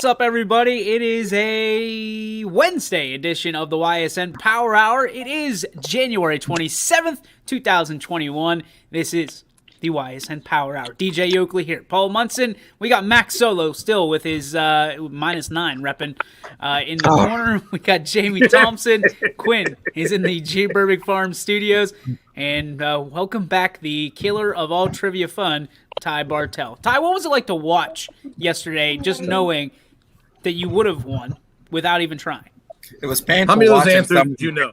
up, everybody? It is a Wednesday edition of the Ysn Power Hour. It is January 27th, 2021. This is the Ysn Power Hour. DJ Oakley here. Paul Munson. We got Max Solo still with his -9 repping in the corner. We got Jamie Thompson. Quinn is in the G. Burbick Farm studios. And welcome back, the killer of all trivia fun, Ty Bartell. Ty, what was it like to watch yesterday, just knowing that you would have won without even trying? It was painful. How many of those answers did you know?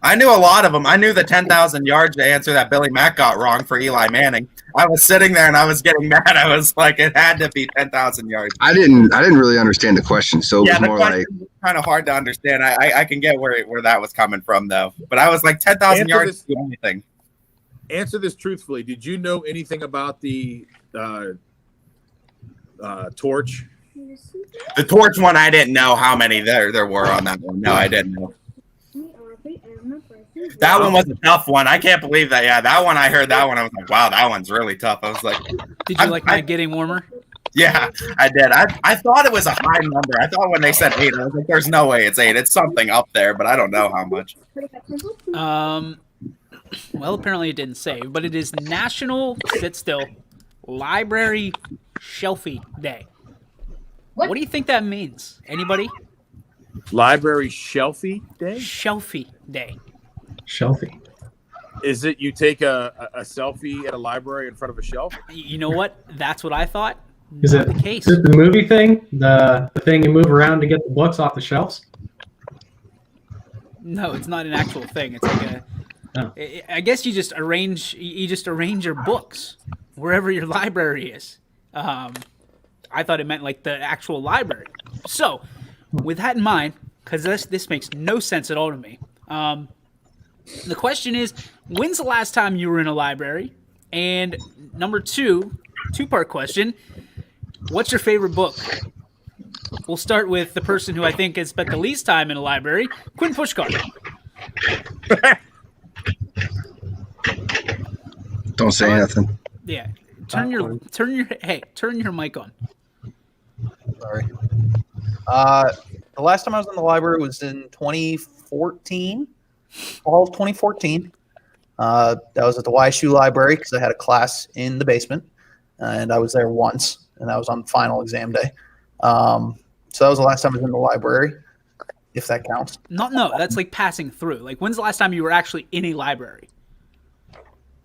I knew a lot of them. I knew the 10,000 yards answer that Billy Mack got wrong for Eli Manning. I was sitting there and I was getting mad. I was like, it had to be 10,000 yards. I didn't really understand the question, so it was more like kind of hard to understand. I can get where that was coming from though, but I was like 10,000 yards is the only thing. Answer this truthfully. Did you know anything about the torch? The torch one, I didn't know how many there were on that one. No, I didn't know. That one was a tough one. I can't believe that. Yeah, that one, I heard that one. I was like, wow, that one's really tough. I was like, did you like Night Getting Warmer? Yeah, I did. I thought it was a high number. I thought when they said 8, I was like, there's no way it's 8. It's something up there, but I don't know how much. Well, apparently it didn't say, but it is National Sit Still Library Shelfie Day. What do you think that means? Anybody? Library Shelfie Day? Shelfie Day. Shelfie. Is it you take a selfie at a library in front of a shelf? You know what? That's what I thought. Is it the case? Is it the movie thing? The thing you move around to get the books off the shelves? No, it's not an actual thing. It's like a... Oh. I guess you just arrange your books wherever your library is. I thought it meant like the actual library. So, with that in mind, because this makes no sense at all to me, the question is, when's the last time you were in a library? And number two-part question, what's your favorite book? We'll start with the person who I think has spent the least time in a library, Quinn Pushkar. Don't say nothing. Yeah. Turn your mic on. Sorry. The last time I was in the library was in 2014. Fall of 2014. That was at the YSU library because I had a class in the basement, and I was there once, and that was on final exam day. So that was the last time I was in the library, if that counts. No, that's like passing through. Like, when's the last time you were actually in a library?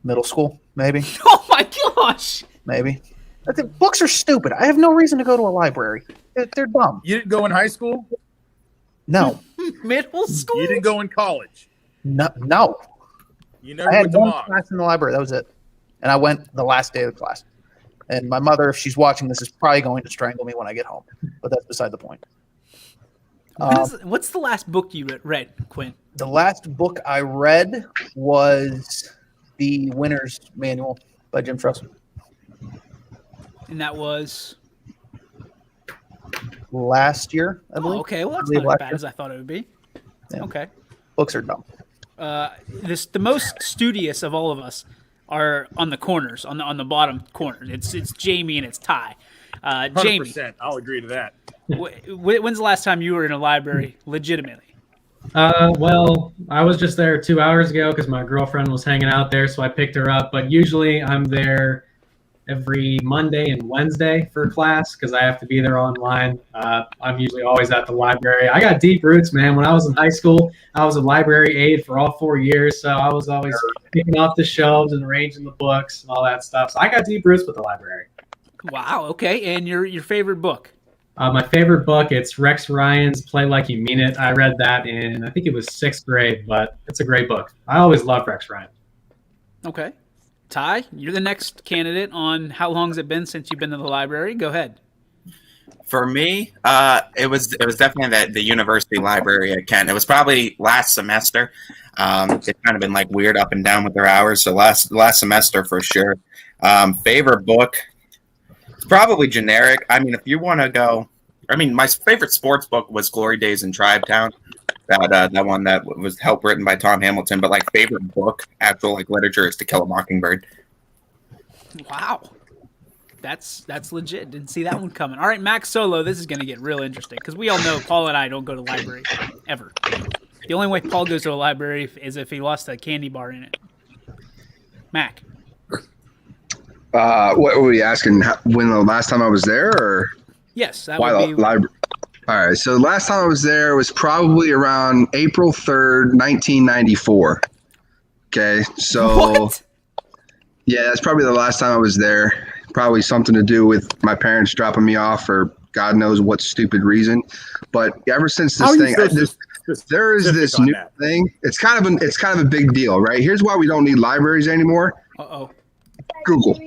Middle school, maybe. Oh my gosh! Maybe. I think books are stupid. I have no reason to go to a library. They're dumb. You didn't go in high school? No. Middle school? You didn't go in college? No. You never I had went to one Mog. class in the library. That was it. And I went the last day of the class. And my mother, if she's watching this, is probably going to strangle me when I get home. But that's beside the point. What's the last book you read, Quinn? The last book I read was The Winner's Manual by Jim Truss. And that was? Last year, I believe. Oh, okay, well, that's not as bad as I thought it would be. Yeah. Okay. Books are dumb. The most studious of all of us are on the corners, on the bottom corner. It's Jamie and it's Ty. 100%. Jamie, I'll agree to that. When's the last time you were in a library legitimately? Well, I was just there 2 hours ago because my girlfriend was hanging out there, so I picked her up. But usually I'm there every Monday and Wednesday for class because I have to be there online. I'm usually always at the library. I got deep roots, man. When I was in high school, I was a library aide for all 4 years, so I was always picking off the shelves and arranging the books and all that stuff. So I got deep roots with the library. Wow, okay. And your favorite book? My favorite book, it's Rex Ryan's Play Like You Mean It. I read that in, I think it was 6th grade, but it's a great book. I always loved Rex Ryan. Okay. Ty, you're the next candidate on how long has it been since you've been to the library? Go ahead. For me, it was definitely the university library at Kent. It was probably last semester. It's kind of been like weird up and down with their hours. So last semester for sure. Favorite book, it's probably generic. I mean, if you want to go, my favorite sports book was Glory Days in Tribetown. That one that was helped written by Tom Hamilton. But like favorite book, actual like literature, is To Kill a Mockingbird. Wow. That's legit. Didn't see that one coming. All right, Max Solo. This is going to get real interesting because we all know Paul and I don't go to the library ever. The only way Paul goes to a library is if he lost a candy bar in it. Mac. What were we asking? When the last time I was there, or Yes, that why would the be. library? All right. So the last time I was there was probably around April 3rd, 1994. Okay. So What? yeah, that's probably the last time I was there. Probably something to do with my parents dropping me off for God knows what stupid reason. But ever since How this are you thing, so there is this specific on new that? thing. It's kind of a big deal, right? Here's why we don't need libraries anymore. Uh-oh. Google.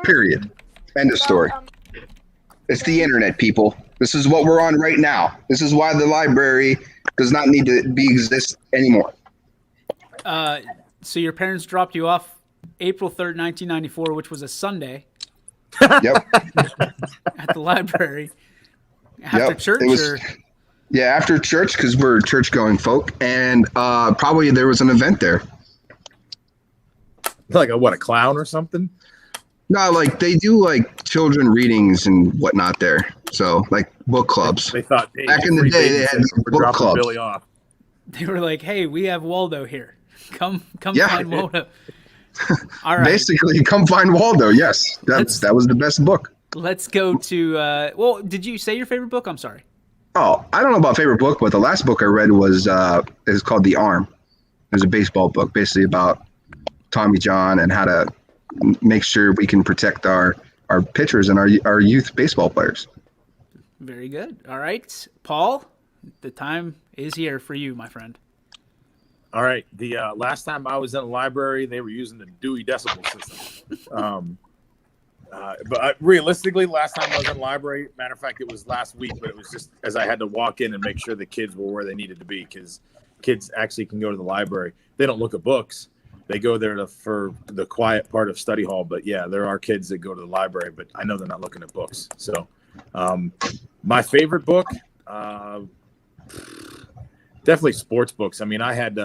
Period. End of story. It's the internet, people. This is what we're on right now. This is why the library does not need to exist anymore. So your parents dropped you off April 3rd, 1994, which was a Sunday, Yep. at the library after church? It was, or yeah, after church, because we're church-going folk, and probably there was an event there. Like a clown or something? No, like they do like children readings and whatnot there. So like book clubs. They thought, hey, Back in the free day, they had babysitter for book dropping clubs. Billy off. they were like, "Hey, we have Waldo here. Come Yeah. find Waldo." All right, Basically, come find Waldo. Yes, that was the best book. let's go to. Well, did you say your favorite book? I'm sorry. Oh, I don't know about favorite book, but the last book I read was is called The Arm. It was a baseball book, basically about Tommy John and how to make sure we can protect our pitchers and our youth baseball players. Very good. All right, Paul, the time is here for you, my friend. All right. The last time I was in a library, they were using the Dewey Decimal System. But realistically, last time I was in a library, matter of fact, it was last week, but it was just as I had to walk in and make sure the kids were where they needed to be, because kids actually can go to the library. They don't look at books. They go there for the quiet part of study hall. But yeah, there are kids that go to the library, but I know they're not looking at books. So my favorite book, definitely sports books. I mean, I had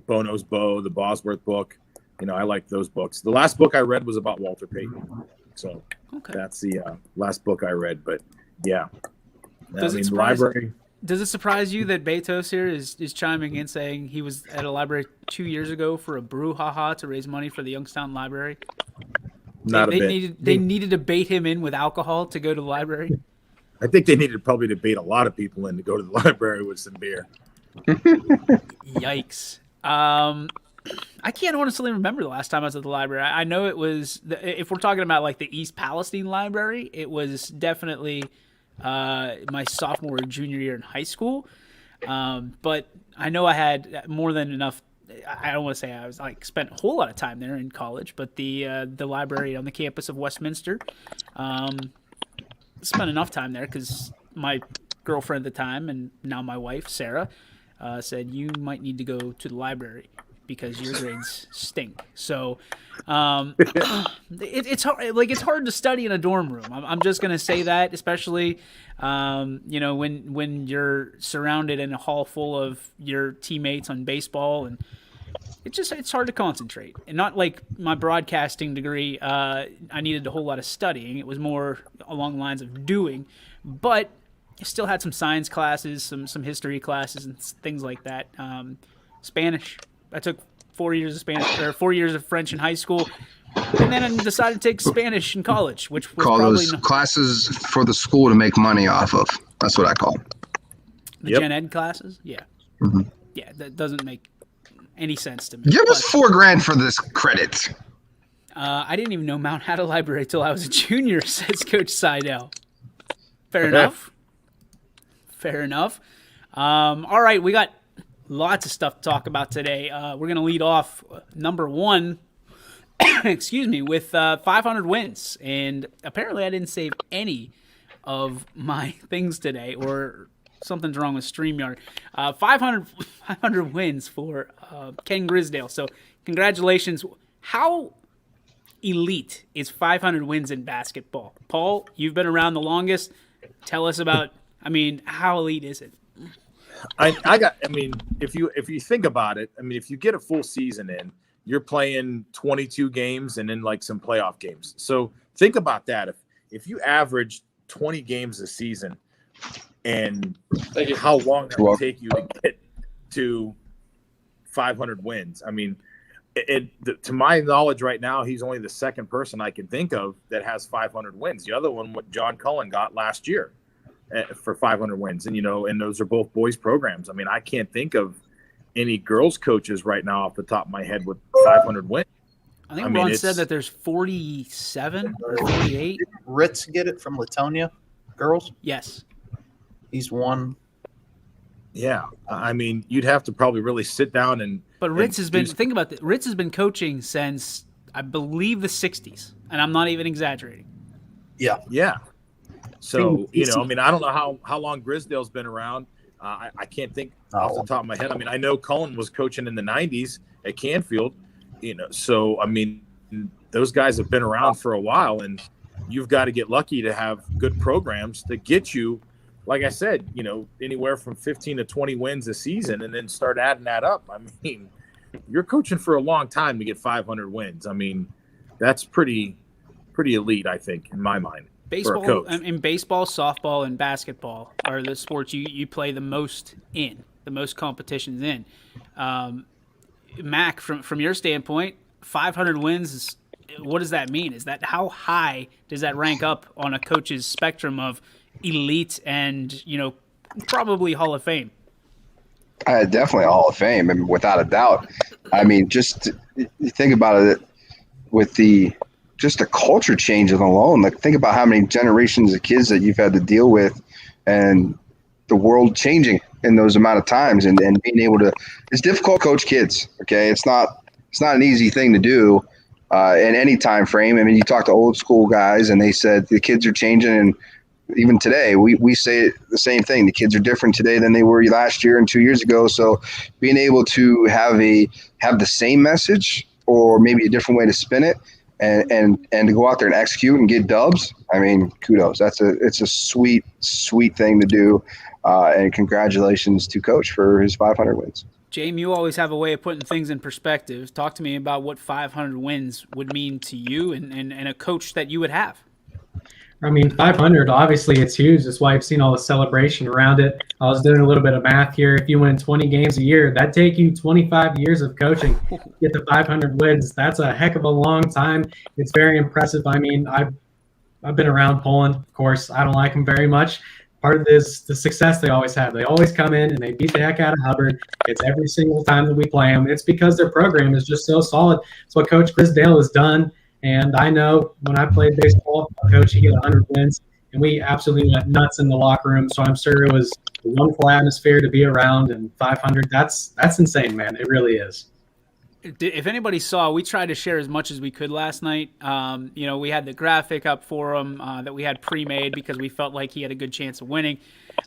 Bono's Bow, the Bosworth book. You know, I like those books. The last book I read was about Walter Payton. So that's the last book I read. But yeah, Does it surprise you that Betos here is chiming in saying he was at a library 2 years ago for a brouhaha to raise money for the Youngstown Library? Not a bit. They needed to bait him in with alcohol to go to the library. I think they needed probably to bait a lot of people in to go to the library with some beer. Yikes. I can't honestly remember the last time I was at the library. I know it was, if we're talking about like the East Palestine Library, it was definitely my sophomore or junior year in high school. But I know I had more than enough. I don't want to say I was like spent a whole lot of time there in college, but the library on the campus of Westminster, spent enough time there because my girlfriend at the time and now my wife Sarah said you might need to go to the library because your grades stink. So it's hard. Like it's hard to study in a dorm room. I'm just gonna say that, especially when you're surrounded in a hall full of your teammates on baseball, and it's hard to concentrate. And not like my broadcasting degree. I needed a whole lot of studying. It was more along the lines of doing, but I still had some science classes, some history classes, and things like that. Spanish. I took 4 years of Spanish or 4 years of French in high school, and then I decided to take Spanish in college, which was Call probably those classes for the school to make money off of. That's what I call them. the gen ed classes. Yeah, yeah, that doesn't make any sense to me. Give us $4,000 for this credit. I didn't even know Mount had a library till I was a junior, says Coach Seidel. Fair enough. Fair enough. All right, we got lots of stuff to talk about today. We're going to lead off number one, excuse me, with 500 wins. And apparently I didn't save any of my things today, or something's wrong with StreamYard. 500 wins for Ken Grisdale. So congratulations. How elite is 500 wins in basketball? Paul, you've been around the longest. Tell us about, how elite is it? If you think about it, if you get a full season in, you're playing 22 games and then like some playoff games. So think about that. If you average 20 games a season, and how long that would take you to get to 500 wins. I mean, to my knowledge right now, he's only the second person I can think of that has 500 wins. The other one, what John Cullen got last year for 500 wins. And, and those are both boys programs. I mean, I can't think of any girls coaches right now off the top of my head with 500 wins. I think Ron said that there's 47 or 48. Did Ritz get it from Latonia girls? Yes. He's won. Yeah. I mean, you'd have to probably really sit down and. But Ritz has been, think about this. Ritz has been coaching since, I believe, the 60s. And I'm not even exaggerating. Yeah. Yeah. So, I mean, I don't know how long Grisdale's been around. I can't think off the top of my head. I mean, I know Cullen was coaching in the 90s at Canfield, so, I mean, those guys have been around for a while, and you've got to get lucky to have good programs to get you, like I said, anywhere from 15 to 20 wins a season, and then start adding that up. I mean, you're coaching for a long time to get 500 wins. I mean, that's pretty elite, I think, in my mind. Baseball, in baseball, softball, and basketball are the sports you play the most in, the most competitions in. Mac, from your standpoint, 500 wins is, what does that mean? Is that, how high does that rank up on a coach's spectrum of elite and probably Hall of Fame? Definitely a Hall of Fame, and without a doubt. I mean, just you think about it with just the culture change alone. Like, think about how many generations of kids that you've had to deal with, and the world changing in those amount of times, and being able to. It's difficult to coach kids. Okay, it's not an easy thing to do in any time frame. I mean, you talk to old school guys, and they said the kids are changing, and even today, we say the same thing. The kids are different today than they were last year and 2 years ago. So, being able to have the same message, or maybe a different way to spin it, and to go out there and execute and get dubs. I mean, kudos. It's a sweet thing to do, and congratulations to Coach for his 500 wins. James, you always have a way of putting things in perspective. Talk to me about what 500 wins would mean to you and a coach that you would have. I mean, 500, obviously it's huge. That's why I've seen all the celebration around it. I was doing a little bit of math here. If you win 20 games a year, that'd take you 25 years of coaching. Get to 500 wins. That's a heck of a long time. It's very impressive. I mean, I've been around Poland. Of course, I don't like them very much. Part of this, the success they always have. They always come in and they beat the heck out of Hubbard. It's every single time that we play them. It's because their program is just so solid. It's what Coach Grisdale has done. And I know when I played baseball, Coach, he got 100 wins, and we absolutely went nuts in the locker room. So I'm sure it was a wonderful atmosphere to be around. And 500, that's insane, man. It really is. If anybody saw, we tried to share as much as we could last night. We had the graphic up for him that we had pre-made because we felt like he had a good chance of winning.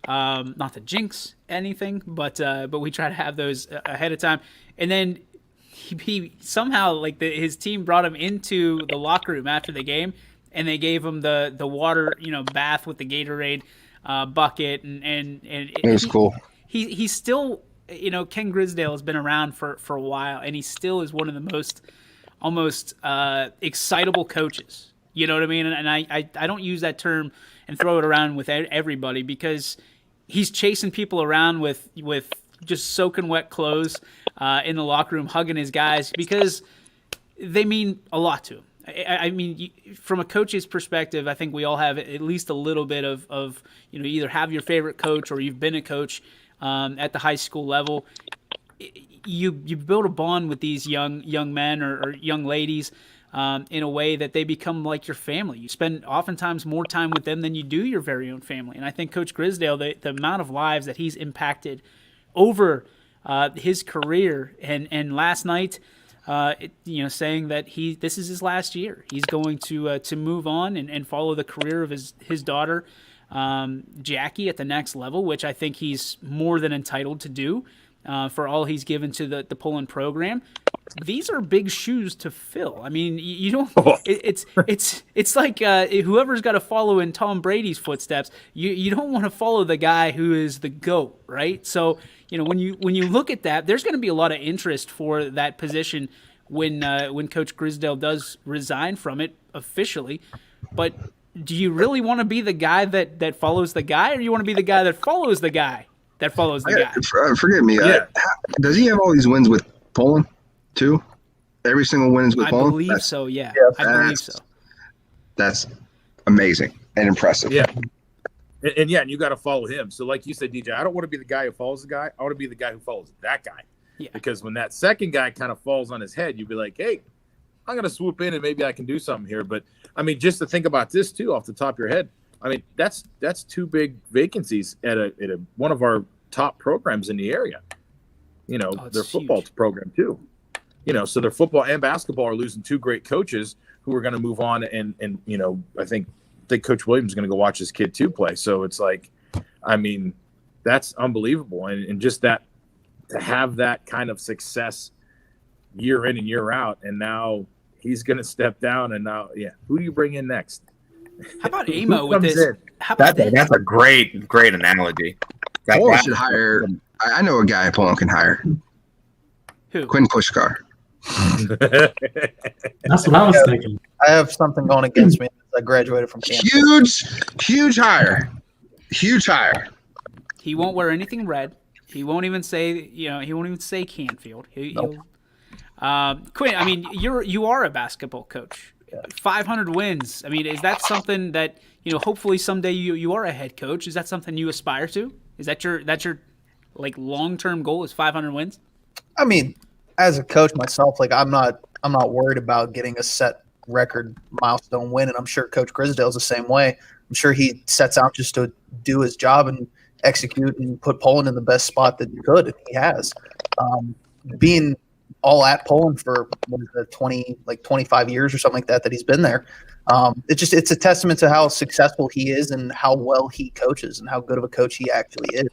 Not to jinx anything, but we try to have those ahead of time. And then he somehow, his team brought him into the locker room after the game, and they gave him the water, bath with the Gatorade bucket, and it was cool. He's still, Ken Grisdale has been around for a while, and he still is one of the most almost excitable coaches. You know what I mean? And I don't use that term and throw it around with everybody, because he's chasing people around with just soaking wet clothes in the locker room, hugging his guys, because they mean a lot to him. I mean, from a coach's perspective, I think we all have at least a little bit of either have your favorite coach or you've been a coach at the high school level. You build a bond with these young men or young ladies in a way that they become like your family. You spend oftentimes more time with them than you do your very own family. And I think Coach Grisdale, the amount of lives that he's impacted over his career, and last night, saying that this is his last year. He's going to move on and follow the career of his daughter, Jackie, at the next level, which I think he's more than entitled to do for all he's given to the Poland program. These are big shoes to fill. I mean, you don't. It's like whoever's got to follow in Tom Brady's footsteps. You don't want to follow the guy who is the GOAT, right? So when you look at that, there's going to be a lot of interest for that position when Coach Grisdale does resign from it officially. but do you really want to be the guy that follows the guy, or you want to be the guy that follows the guy that follows the guy? Forgive me. Yeah. Does he have all these wins with Poland too? Every single win is with I Poland? believe so, yeah. Yes. I believe so. That's amazing and impressive. Yeah. And you got to follow him. So like you said, DJ, I don't want to be the guy who follows the guy. I want to be the guy who follows that guy. Yeah. Because when that second guy kind of falls on his head, you'd be like, hey, I'm going to swoop in and maybe I can do something here. But, I mean, just to think about this, too, off the top of your head, I mean, that's two big vacancies at one of our top programs in the area. You know, their football huge. program, too. You know, so their football and basketball are losing two great coaches who are going to move on. And you know, I think Coach Williams is going to go watch his kid, too, play. So it's like, I mean, that's unbelievable. And just that, to have that kind of success year in and year out, and now he's going to step down, and now, who do you bring in next? How about Who Amo with comes this? in? How about this? That's a great analogy. Poland should hire. I know a guy Poland can hire. Who? Quinn Pushkar. That's what I was thinking. I have something going against me. I graduated from camp. Huge hire. Huge hire. He won't wear anything red. He won't even say, he won't even say Canfield. Nope. Quinn, I mean, you are a basketball coach. 500 wins. I mean, is that something that, hopefully someday you are a head coach? Is that something you aspire to? Is that your like long-term goal is 500 wins? I mean, as a coach myself, like I'm not worried about getting a set record milestone win, and I'm sure Coach Grisdale's the same way. I'm sure he sets out just to do his job and execute and put Poland in the best spot that he could, and he has. Being all at Poland for 25 years or something like that he's been there. It's a testament to how successful he is and how well he coaches and how good of a coach he actually is.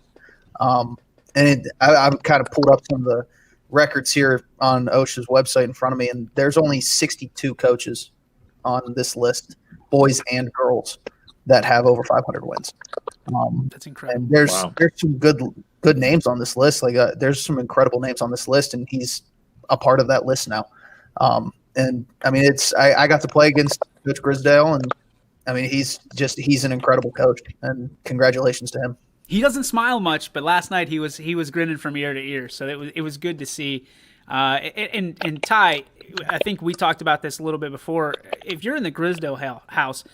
I've kind of pulled up some of the records here on OSHA's website in front of me, and there's only 62 coaches on this list, boys and girls, that have over 500 wins. That's incredible. And there's some good names on this list. Like there's some incredible names on this list, and he's a part of that list now. And I mean, I got to play against Coach Grisdale, and I mean, he's an incredible coach, and congratulations to him. He doesn't smile much, but last night he was grinning from ear to ear, so it was good to see. And Ty, I think we talked about this a little bit before. If you're in the Grisdale house,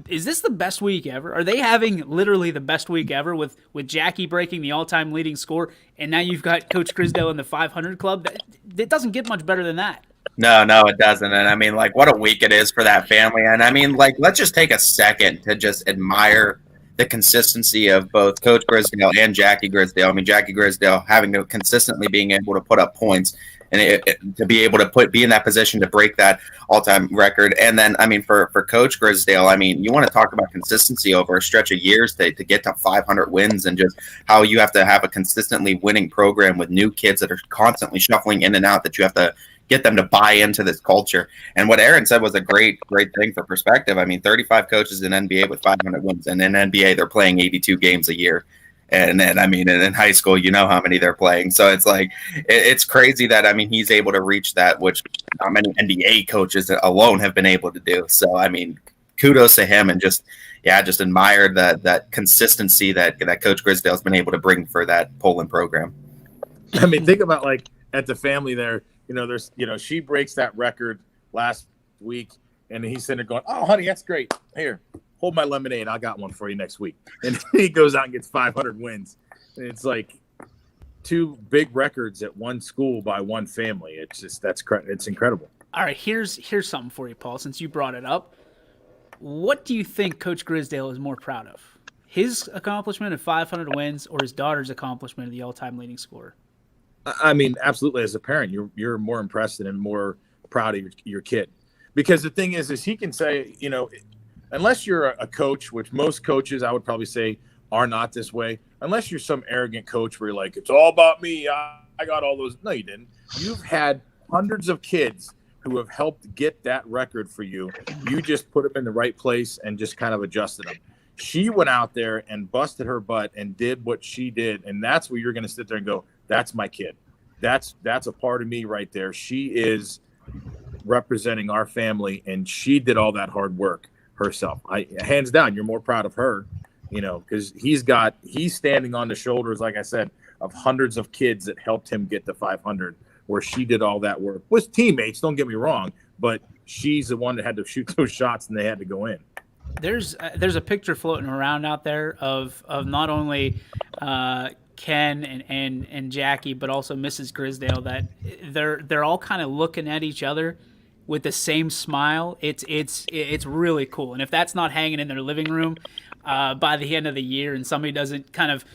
is this the best week ever? Are they having literally the best week ever with Jackie breaking the all-time leading score, and now you've got Coach Grisdale in the 500 club? It doesn't get much better than that. No, it doesn't. And I mean, like, what a week it is for that family. And I mean, like, let's just take a second to just admire the consistency of both Coach Grisdale and Jackie Grisdale. I mean, Jackie Grisdale having to consistently being able to put up points and to be able to be in that position to break that all-time record. And then, I mean, for Coach Grisdale, I mean, you want to talk about consistency over a stretch of years to get to 500 wins, and just how you have to have a consistently winning program with new kids that are constantly shuffling in and out, that you have to get them to buy into this culture. And what Aaron said was a great thing for perspective. I mean, 35 coaches in NBA with 500 wins, and in NBA they're playing 82 games a year. And then, I mean, in high school, you know how many they're playing. So it's like, it's crazy that, I mean, he's able to reach that, which not many NBA coaches alone have been able to do. So, I mean, kudos to him, and just admire that consistency that Coach Grisdale's been able to bring for that Poland program. I mean, think about, like, at the family there, she breaks that record last week, and he's sitting there going, "Oh, honey, that's great. Here, hold my lemonade. I got one for you next week." And he goes out and gets 500 wins. And it's like two big records at one school by one family. It's just, it's incredible. All right, here's something for you, Paul, since you brought it up. What do you think Coach Grisdale is more proud of? His accomplishment of 500 wins, or his daughter's accomplishment of the all-time leading scorer? I mean, absolutely. As a parent, you're more impressed and more proud of your kid, because the thing is he can say, unless you're a coach, which most coaches I would probably say are not this way, unless you're some arrogant coach where you're like, it's all about me, I got all those. No, you didn't. You've had hundreds of kids who have helped get that record for you. You just put them in the right place and just kind of adjusted them. She went out there and busted her butt and did what she did, and that's where you're going to sit there and go, that's my kid. That's a part of me right there. She is representing our family, and she did all that hard work. herself. Hands down, you're more proud of her, because he's standing on the shoulders, like I said, of hundreds of kids that helped him get to 500, where she did all that work with teammates. Don't get me wrong, but she's the one that had to shoot those shots and they had to go in. There's a picture floating around out there of not only Ken and Jackie, but also Mrs. Grisdale, that they're all kind of looking at each other with the same smile. It's really cool. And if that's not hanging in their living room by the end of the year, and somebody doesn't kind of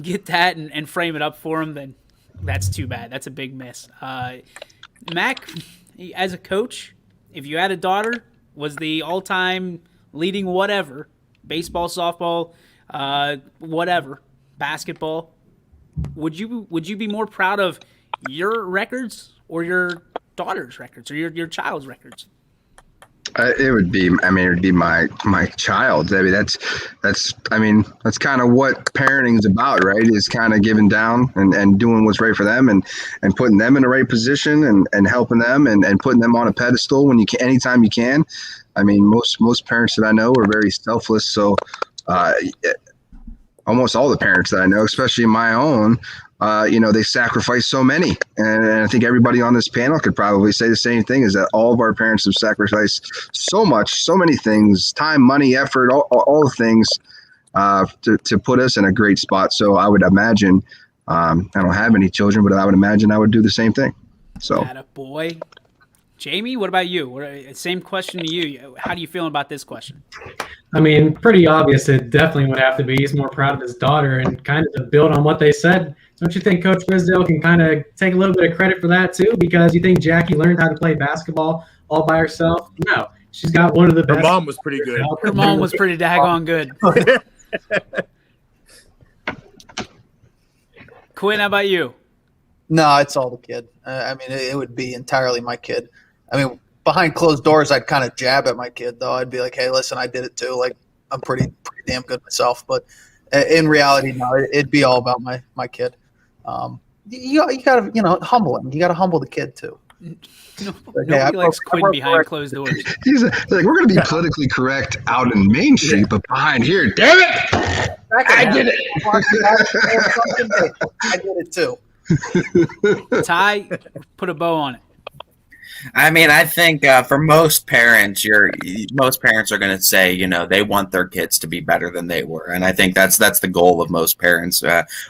get that and frame it up for them, then that's too bad. That's a big miss. Mac, as a coach, if you had a daughter, was the all-time leading whatever, baseball, softball, whatever, basketball, would you be more proud of your records or your daughter's records or your child's records? It would be my child. That's kind of what parenting is about, right? Is kind of giving down and doing what's right for them and putting them in the right position and helping them and putting them on a pedestal when you can, anytime you can. I mean, most parents that I know are very selfless. So almost all the parents that I know, especially my own, they sacrifice so many. And I think everybody on this panel could probably say the same thing, is that all of our parents have sacrificed so much, so many things, time, money, effort, all the things to put us in a great spot. So I would imagine, I don't have any children, but I would imagine I would do the same thing. So, attaboy. Jamie, what about you? Same question to you. How do you feel about this question? I mean, pretty obvious. It definitely would have to be. He's more proud of his daughter, and kind of to build on what they said. Don't you think Coach Grisdale can kind of take a little bit of credit for that too? Because you think Jackie learned how to play basketball all by herself? No, she's got one of the best. Her mom was pretty good. Her mom was pretty daggone good. Quinn, how about you? No, it's all the kid. It would be entirely my kid. I mean, behind closed doors, I'd kind of jab at my kid, though. I'd be like, hey, listen, I did it too. Like, I'm pretty damn good myself. But in reality, no, it'd be all about my kid. You got to, humble him. You got to humble the kid too. Nobody likes Quinn behind closed doors. He's like, we're going to be politically correct out in Main Street, but behind here, damn it, I did it. I did it too. Ty, put a bow on it. I mean, I think for most parents, most parents are going to say, they want their kids to be better than they were, and I think that's the goal of most parents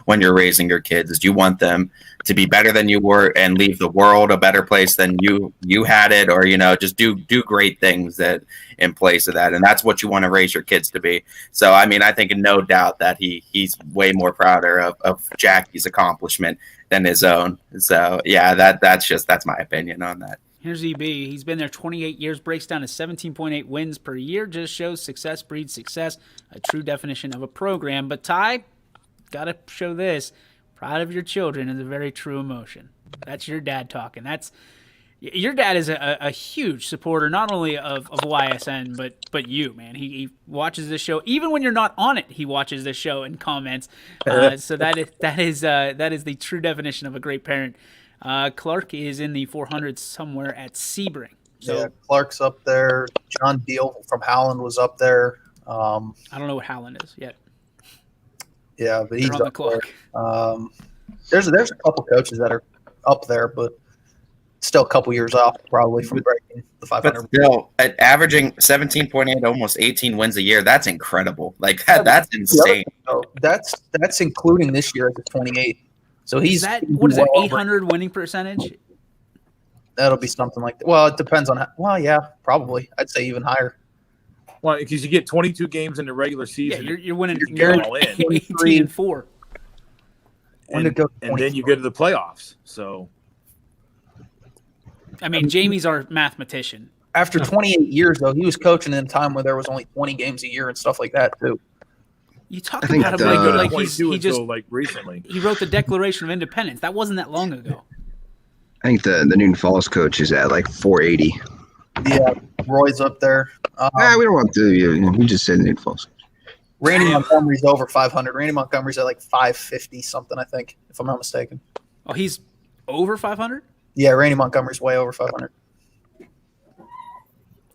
when you're raising your kids, is you want them to be better than you were and leave the world a better place than you had it, or just do great things that in place of that, and that's what you want to raise your kids to be. So, I mean, I think no doubt that he's way more prouder of Jackie's accomplishment than his own. So, yeah, that's my opinion on that. Here's EB. He's been there 28 years, breaks down to 17.8 wins per year, just shows success breeds success, a true definition of a program. But Ty, got to show this. Proud of your children is a very true emotion. That's your dad talking. Your dad is a huge supporter, not only of YSN, but you, man. He watches this show. Even when you're not on it, he watches this show and comments. So that is the true definition of a great parent. Clark is in the 400s somewhere at Sebring. So yeah, Clark's up there. John Deal from Howland was up there. I don't know what Howland is yet. Yeah, but he's on the clock. There's a couple coaches that are up there, but still a couple years off probably from breaking the 500. But still, at averaging 17.8, almost 18 wins a year, that's incredible. Like that's insane. That's including this year at the 28. So he's what is that 800 winning percentage? That'll be something like that. Well, it depends on yeah, probably. I'd say even higher. Well, because you get 22 games in the regular season. Yeah, you're winning. You're all in 18-4. And then you go to the playoffs. So, I mean, Jamie's our mathematician. After 28 years, though, he was coaching in a time where there was only 20 games a year and stuff like that too. You talk about him like he just recently. He wrote the Declaration of Independence. That wasn't that long ago. I think the Newton Falls coach is at like 480. Yeah, Roy's up there. We don't want to. We just said Newton Falls. Randy Montgomery's over 500. Randy Montgomery's at like 550 something, I think, if I'm not mistaken. Oh, he's over 500? Yeah, Randy Montgomery's way over 500.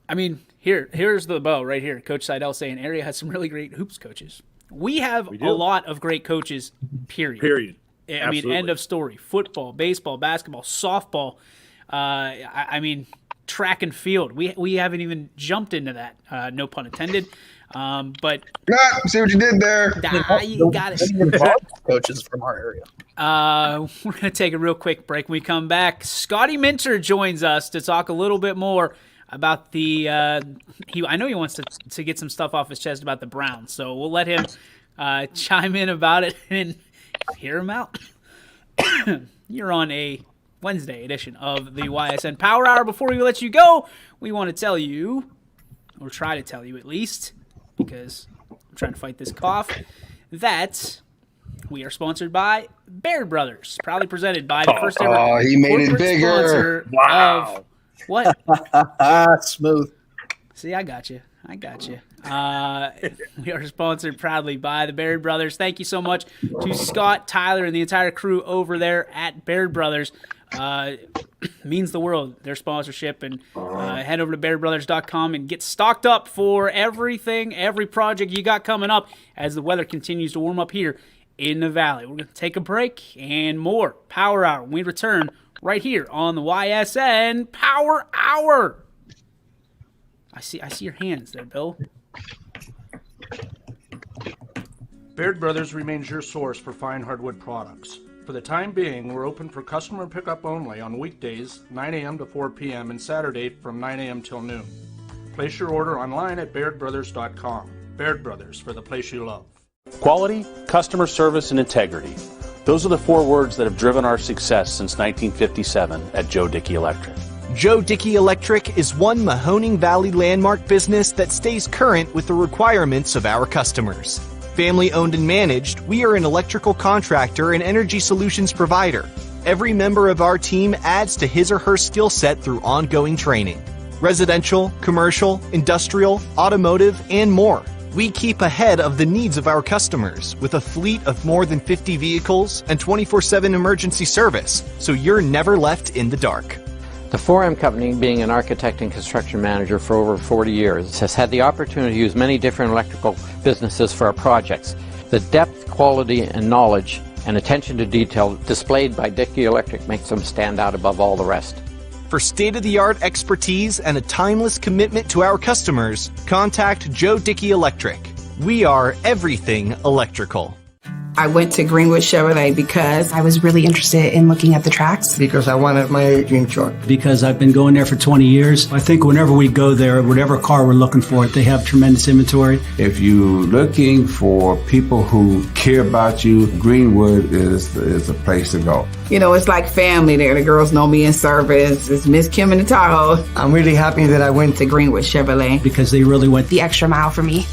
I mean, Here's the bow right here. Coach Seidel saying area has some really great hoops coaches. We have a lot of great coaches, period. I Absolutely. mean, end of story. Football, baseball, basketball, softball. I mean, track and field. We haven't even jumped into that. No pun intended. But See what you did there. you got it. Coaches from our area. We're going to take a real quick break. When we come back, Scotty Minter joins us to talk a little bit more about the I know he wants to get some stuff off his chest about the Browns, so we'll let him chime in about it and hear him out. You're on a Wednesday edition of the YSN Power Hour. Before we let you go, we want to tell you, or try to tell you at least, because I'm trying to fight this cough, that we are sponsored by Baird Brothers, proudly presented by the first ever he made it corporate bigger. sponsor of what? Smooth. See, I got you. We are sponsored proudly by the Baird Brothers. Thank you so much to Scott, Tyler, and the entire crew over there at Baird Brothers. Means the world, their sponsorship. And head over to BairdBrothers.com and get stocked up for everything, every project you got coming up as the weather continues to warm up here in the Valley. We're going to take a break and more Power Hour when we return right here on the YSN Power Hour. I see your hands there, Bill. Baird Brothers remains your source for fine hardwood products. For the time being, we're open for customer pickup only on weekdays, 9 a.m. to 4 p.m., and Saturday from 9 a.m. till noon. Place your order online at BairdBrothers.com. Baird Brothers, for the place you love. Quality, customer service, and integrity. Those are the 4 words that have driven our success since 1957 at Joe Dickey Electric. Joe Dickey Electric is one Mahoning Valley landmark business that stays current with the requirements of our customers. Family owned and managed, we are an electrical contractor and energy solutions provider. Every member of our team adds to his or her skill set through ongoing training. Residential, commercial, industrial, automotive, and more. We keep ahead of the needs of our customers with a fleet of more than 50 vehicles and 24/7 emergency service, so you're never left in the dark. The 4M Company, being an architect and construction manager for over 40 years, has had the opportunity to use many different electrical businesses for our projects. The depth, quality, and knowledge and attention to detail displayed by Dickey Electric makes them stand out above all the rest. For state-of-the-art expertise and a timeless commitment to our customers, contact Joe Dickey Electric. We are everything electrical. I went to Greenwood Chevrolet because I was really interested in looking at the tracks. Because I wanted my dream truck. Because I've been going there for 20 years. I think whenever we go there, whatever car we're looking for, they have tremendous inventory. If you're looking for people who care about you, Greenwood is a place to go. You know, it's like family there. The girls know me in service. It's Miss Kim in the Tahoe. I'm really happy that I went to Greenwood Chevrolet. Because they really went the extra mile for me.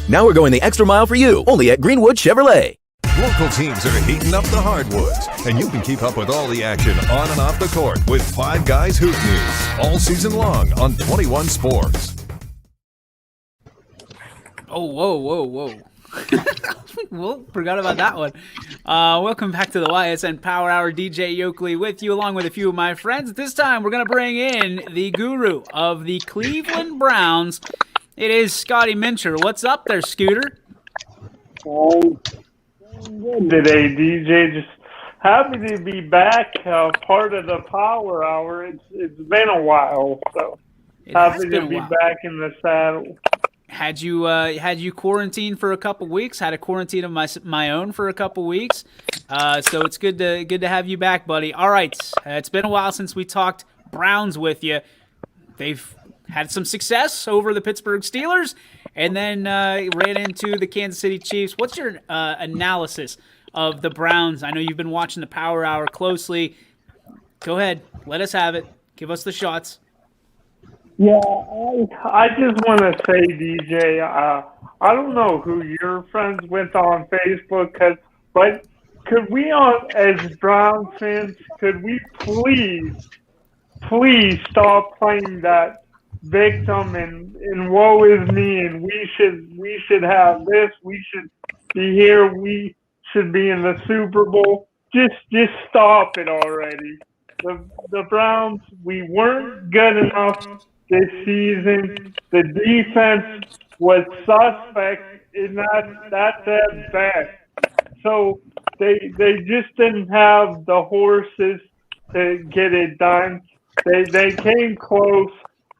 Now we're going the extra mile for you, only at Greenwood Chevrolet. Local teams are heating up the hardwoods, and you can keep up with all the action on and off the court with Five Guys Hoop News all season long on 21 Sports. Oh, whoa. Well, forgot about that one. Welcome back to the YSN Power Hour. DJ Yoakley with you, along with a few of my friends. This time, we're going to bring in the guru of the Cleveland Browns. It is Scotty Minter. What's up there, Scooter? Good today, DJ. Just happy to be back, part of the Power Hour. It's been a while, so happy to be back in the saddle. Had you quarantined for a couple weeks? Had a quarantine of my own for a couple weeks. So it's good to have you back, buddy. All right, it's been a while since we talked Browns with you. They've had some success over the Pittsburgh Steelers, and then ran into the Kansas City Chiefs. What's your analysis of the Browns? I know you've been watching the Power Hour closely. Go ahead. Let us have it. Give us the shots. Yeah, I just want to say, DJ, I don't know who you're friends with on Facebook, but could we, as Browns fans, could we please stop playing that victim and woe is me, and we should have this, we should be here, we should be in the Super Bowl. Just stop it already. The Browns, we weren't good enough this season. The defense was suspect, and that's at best. So they just didn't have the horses to get it done. They came close,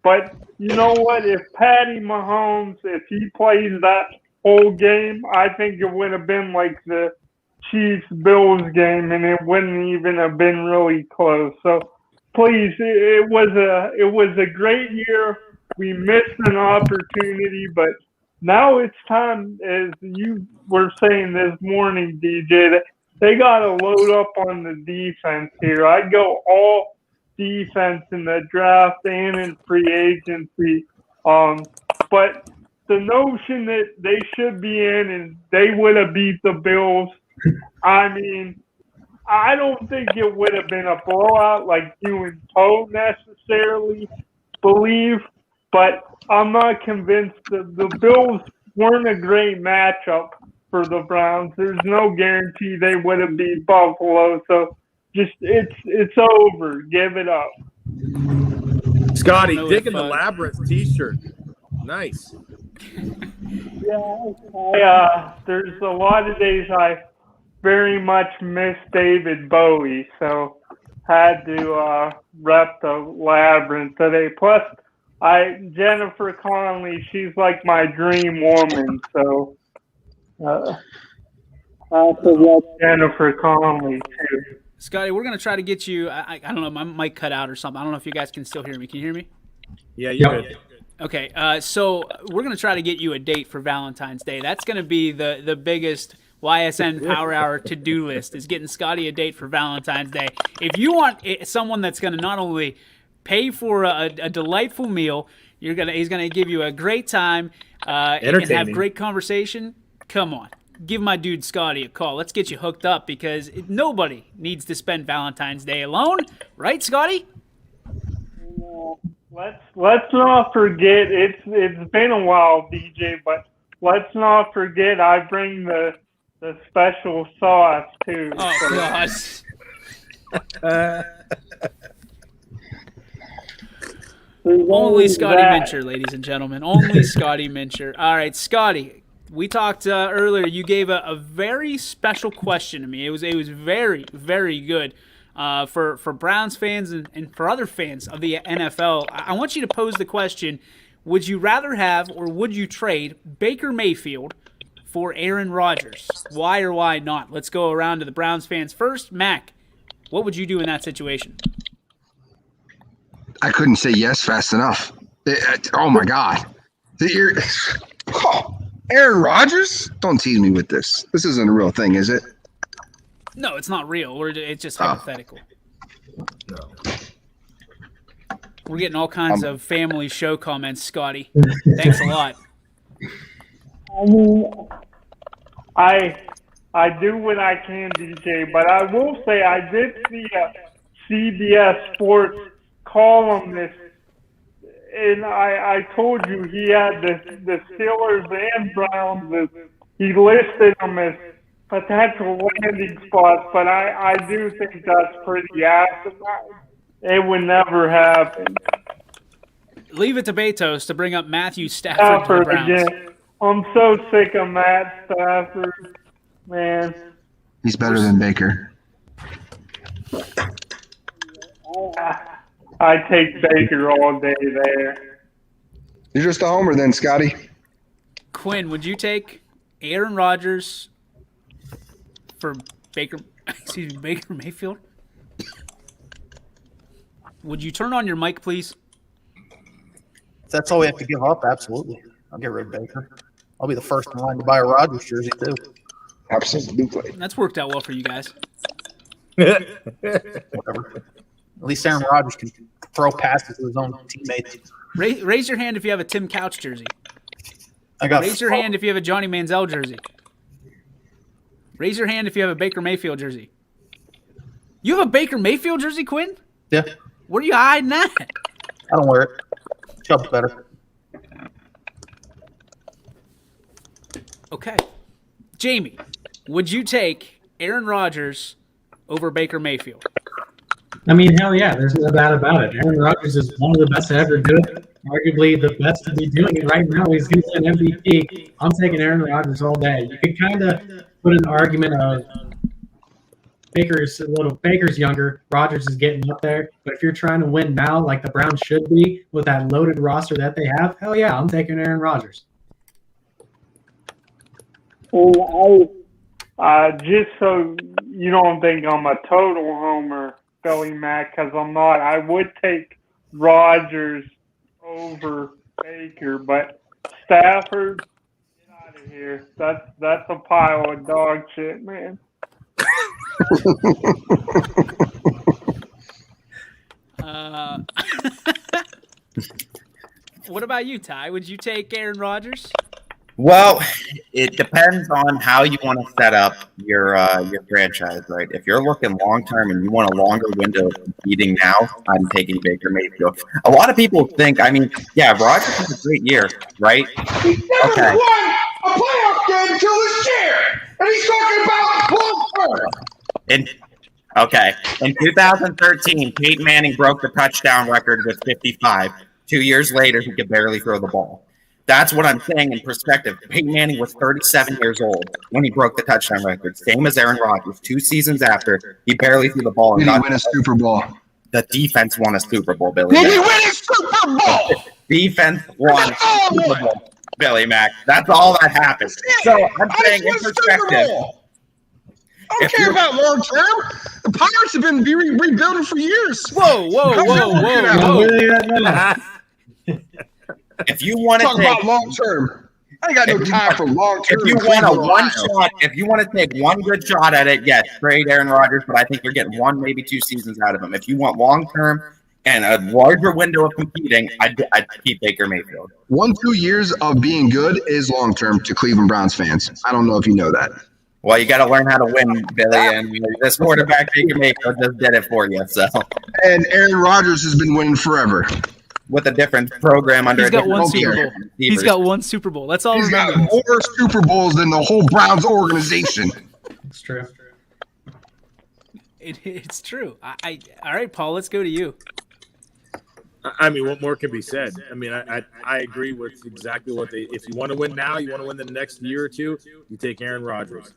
but you know what? If Patty Mahomes, if he plays that whole game, I think it would have been like the Chiefs Bills game, and it wouldn't even have been really close. So please, it was a great year. We missed an opportunity, but now it's time, as you were saying this morning, DJ, that they got to load up on the defense here. I'd go all defense in the draft and in free agency. But the notion that they should be in and they would have beat the Bills, I mean, I don't think it would have been a blowout like you and Poe necessarily believe, but I'm not convinced that the Bills weren't a great matchup for the Browns. There's no guarantee they would have beat Buffalo, so just it's over. Give it up. Scotty, digging the Labyrinth t-shirt. Nice. Yeah, there's a lot of days I very much miss David Bowie, so had to rep the Labyrinth today. Plus, Jennifer Connelly, she's like my dream woman, so I have to rep Jennifer Connelly too. Scotty, we're going to try to get you, I don't know, my mic cut out or something. I don't know if you guys can still hear me. Can you hear me? Yeah, you're good. Okay, so we're going to try to get you a date for Valentine's Day. That's going to be the biggest YSN Power Hour to-do list, is getting Scotty a date for Valentine's Day. If you want someone that's going to not only pay for a delightful meal, he's going to give you a great time and have great conversation, come on. Give my dude Scotty a call. Let's get you hooked up, because nobody needs to spend Valentine's Day alone. Right, Scotty? Let's not forget, it's been a while, DJ, but let's not forget I bring the special sauce too. Oh, gosh. Only Scotty Mincher, ladies and gentlemen. Only Scotty Mincher. All right, Scotty, we talked earlier. You gave a very special question to me. It was very, very good for Browns fans and for other fans of the NFL. I want you to pose the question, would you rather have or would you trade Baker Mayfield for Aaron Rodgers? Why or why not? Let's go around to the Browns fans first. Mac, what would you do in that situation? I couldn't say yes fast enough. Oh, my God. Aaron Rodgers? Don't tease me with this. This isn't a real thing, is it? No, it's not real. It's just hypothetical. No. We're getting all kinds of family show comments, Scotty. Thanks a lot. I mean, I do what I can, DJ, but I will say I did see a CBS Sports columnist, and I told you he had the Steelers and Browns. He listed them as potential landing spots, but I do think that's pretty active. It would never happen. Leave it to Betos to bring up Matthew Stafford to the Browns. Again. I'm so sick of Matt Stafford, man. He's better than Baker. I take Baker all day there. You're just a homer then, Scotty. Quinn, would you take Aaron Rodgers for Baker Mayfield? Would you turn on your mic, please? If that's all we have to give up, absolutely. I'll get rid of Baker. I'll be the first in line to buy a Rodgers jersey, too. Absolutely. That's worked out well for you guys. Whatever. At least Aaron Rodgers can throw passes to his own teammates. Raise your hand if you have a Tim Couch jersey. Raise your hand if you have a Johnny Manziel jersey. Raise your hand if you have a Baker Mayfield jersey. You have a Baker Mayfield jersey, Quinn? Yeah. Where are you hiding that? I don't wear it. Chubb's better. Okay. Jamie, would you take Aaron Rodgers over Baker Mayfield? I mean, hell yeah, there's no doubt about it. Aaron Rodgers is one of the best to ever do it. arguably the best to be doing it right now. He's going to win MVP. I'm taking Aaron Rodgers all day. You could kind of put an argument of Baker's younger. Rodgers is getting up there. But if you're trying to win now, like the Browns should be, with that loaded roster that they have, hell yeah, I'm taking Aaron Rodgers. Well, just so you don't think I'm a total homer, Billy Mack, because I'm not. I would take Rodgers over Baker, but Stafford, get out of here. That's a pile of dog shit, man. What about you, Ty? Would you take Aaron Rodgers? Well, it depends on how you want to set up your franchise, right? If you're looking long term and you want a longer window of competing now, I'm taking Baker Mayfield. A lot of people think, yeah, Rodgers had a great year, right? He never won a playoff game until this year, and he's talking about long term. In 2013, Peyton Manning broke the touchdown record with 55. 2 years later, he could barely throw the ball. That's what I'm saying in perspective. Peyton Manning was 37 years old when he broke the touchdown record, same as Aaron Rodgers. 2 seasons after, he barely threw the ball. Did he win a Super Bowl? The defense won a Super Bowl, Billy Did Mack. he win a Super Bowl? Defense won a Super Bowl, Billy Mack. That's all that happened. So I'm saying in perspective. I don't care about long term. The Pirates have been rebuilding for years. Whoa. If you want to talk about long term, I ain't got no time for long term. If you want a one shot, if you want to take one good shot at it, yes, trade Aaron Rodgers, but I think you're getting 1, maybe 2 seasons out of him. If you want long term and a larger window of competing, I'd keep Baker Mayfield. 1-2 years of being good is long term to Cleveland Browns fans. I don't know if you know that. Well, you got to learn how to win, Billy, and this quarterback Baker Mayfield just did it for you. So, and Aaron Rodgers has been winning forever. With a different program under He's got one Super Bowl. He's got one Super Bowl. That's all. He's got more Super Bowls than the whole Browns organization. It's true. It's true. All right, Paul. Let's go to you. What more can be said? I agree with exactly what they. If you want to win now, you want to win the next year or two, you take Aaron Rodgers.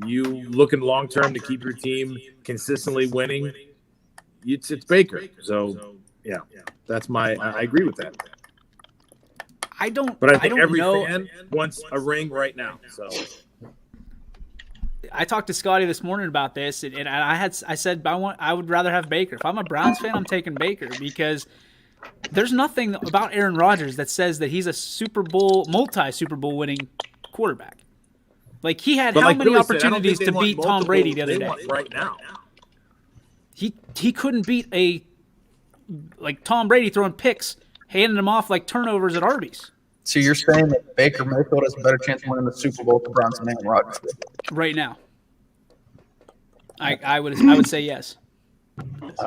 You looking long term to keep your team consistently winning. It's Baker. So yeah. That's I agree with that. But I think every fan wants a ring right now. So I talked to Scotty this morning about this, and I said I would rather have Baker. If I'm a Browns fan, I'm taking Baker because there's nothing about Aaron Rodgers that says that he's a multi-Super Bowl winning quarterback. Like he had how many opportunities to beat Tom Brady the other day? Right now, he couldn't beat like Tom Brady throwing picks, handing them off like turnovers at Arby's. So you're saying that Baker Mayfield has a better chance of winning the Super Bowl than Browns and Aaron Rodgers right now? I would say yes. I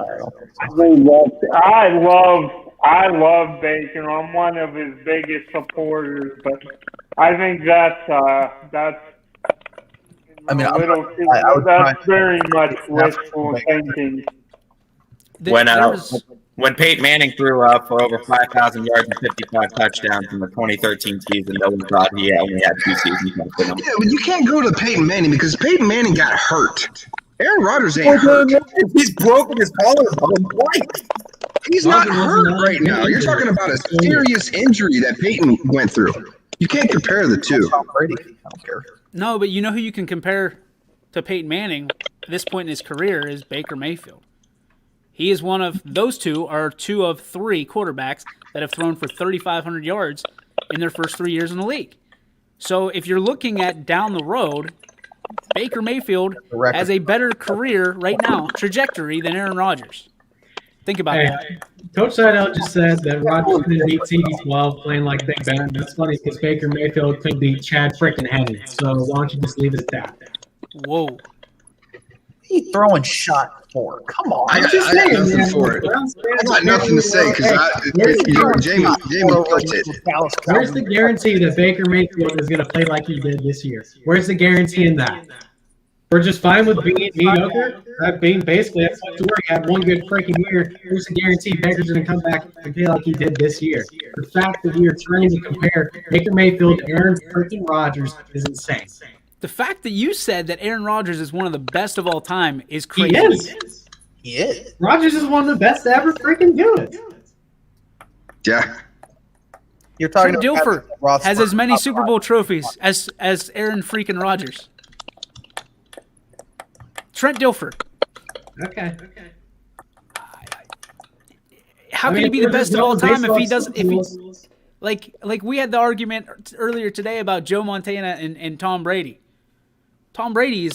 love Baker. I'm one of his biggest supporters, but I think that's very much wishful thinking. When Peyton Manning threw for over 5,000 yards and 55 touchdowns in the 2013 season, no one thought he only had 2 seasons left in him. Yeah, but you can't go to Peyton Manning because Peyton Manning got hurt. Aaron Rodgers ain't hurt. He's broken his collarbone twice. He's not hurt right now. You're talking about a serious injury that Peyton went through. You can't compare the two. Tom Brady. I don't care. No, but you know who you can compare to Peyton Manning at this point in his career is Baker Mayfield. He is one of those two of 3 quarterbacks that have thrown for 3,500 yards in their first 3 years in the league. So if you're looking at down the road, Baker Mayfield has a better career right now, trajectory, than Aaron Rodgers. Think about that. Coach Seidel just said that Rodgers couldn't beat TB12 playing like Big Ben. That's funny because Baker Mayfield could beat Chad freaking Henne. So why don't you just leave it at that? Whoa. He throwing shot for? Come on. I got nothing for it. I got nothing to say because Jamie built it. Where's the guarantee that Baker Mayfield is going to play like he did this year? Where's the guarantee in that? We're just fine with being mediocre. Being basically that's what to work. Had one good freaking year. There's a guarantee Baker's going to come back and play like he did this year. The fact that we are trying to compare Baker Mayfield to Aaron freaking Rodgers is insane. The fact that you said that Aaron Rodgers is one of the best of all time is crazy. He is. He is. Rodgers is one of the best to ever freaking do it. Yeah. You're talking Trent Dilfer has as many Super Bowl trophies as Aaron freaking Rodgers. Trent Dilfer. Okay. How can he be the best of all time if he doesn't? If he, like we had the argument earlier today about Joe Montana and Tom Brady. Tom Brady is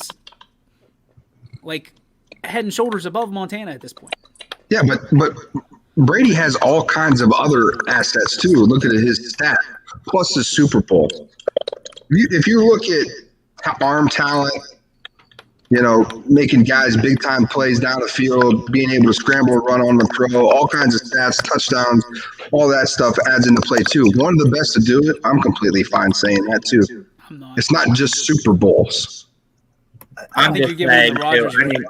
like head and shoulders above Montana at this point. Yeah, but Brady has all kinds of other assets too. Look at his stat plus the Super Bowl. If you look at arm talent, making guys big time plays down the field, being able to scramble and run on the throw, all kinds of stats, touchdowns, all that stuff adds into play too. One of the best to do it. I'm completely fine saying that too. It's not just Super Bowls. I'm just saying, too,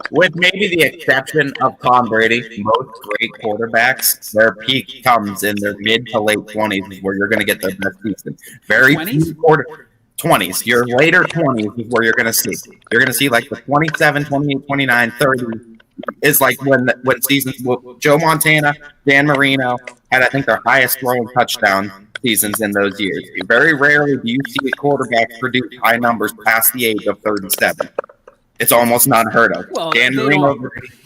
with maybe the exception of Tom Brady, most great quarterbacks, their peak comes in their mid to late 20s where you're going to get their best season. Very few 20s. Your later 20s is where you're going to see. You're going to see like the 27, 28, 29, 30 is like when seasons. Joe Montana, Dan Marino had, I think, their highest throwing touchdown seasons in those years. Very rarely do you see a quarterback produce high numbers past the age of 37. It's almost not heard of. Well, Dan Marino.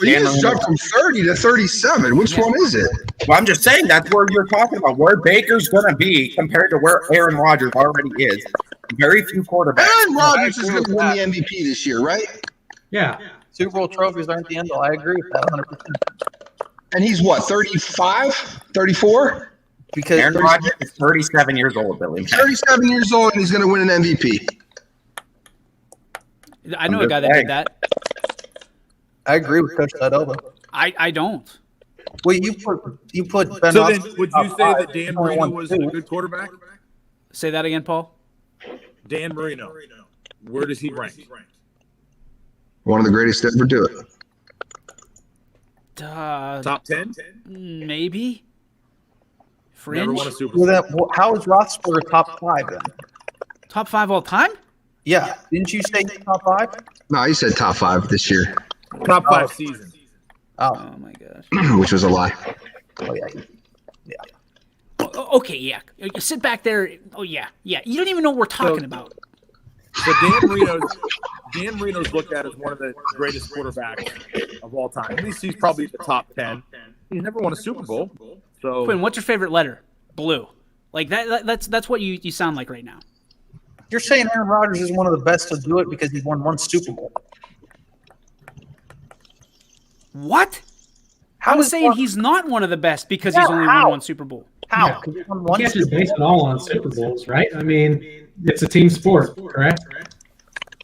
You just jumped from 30 to 37. Which one is it? Well, I'm just saying that's where you're talking about, where Baker's going to be compared to where Aaron Rodgers already is. Very few quarterbacks. Aaron Rodgers is going to win the MVP this year, right? Yeah. Super Bowl trophies aren't the end all. I agree with that 100%. And he's what, 35, 34? Because Aaron Rodgers is 37 years old, Billy. 37 years old, and he's going to win an MVP. I know a guy that did that. I agree with Coach Sadoba. I don't. Well, you put Ben So then, Roethlisberger would you top say five, that Dan Marino was a 21-2. good quarterback? Say that again, Paul. Dan Marino. Where does he rank? One of the greatest to ever do it. Top 10? Maybe. Fringe. Never won a Super Bowl. How is Roethlisberger top 5 then? Top 5 all time? Yeah. Didn't you say top 5? No, he said top 5 this year. Top 5 season. Oh my gosh. Which was a lie. Oh yeah. Okay, yeah. You sit back there. Oh yeah. You don't even know what we're talking about. So Dan Marino's looked at as one of the greatest quarterbacks of all time. At least he's probably the top 10. He's never won a Super Bowl. So Quinn, what's your favorite letter? Blue. Like that's what you sound like right now. You're saying Aaron Rodgers is one of the best to do it because he won one Super Bowl. What? I'm saying he's not one of the best because he's only won one Super Bowl. How? You can't just base it all on Super Bowls, right? I mean, it's a team sport, correct?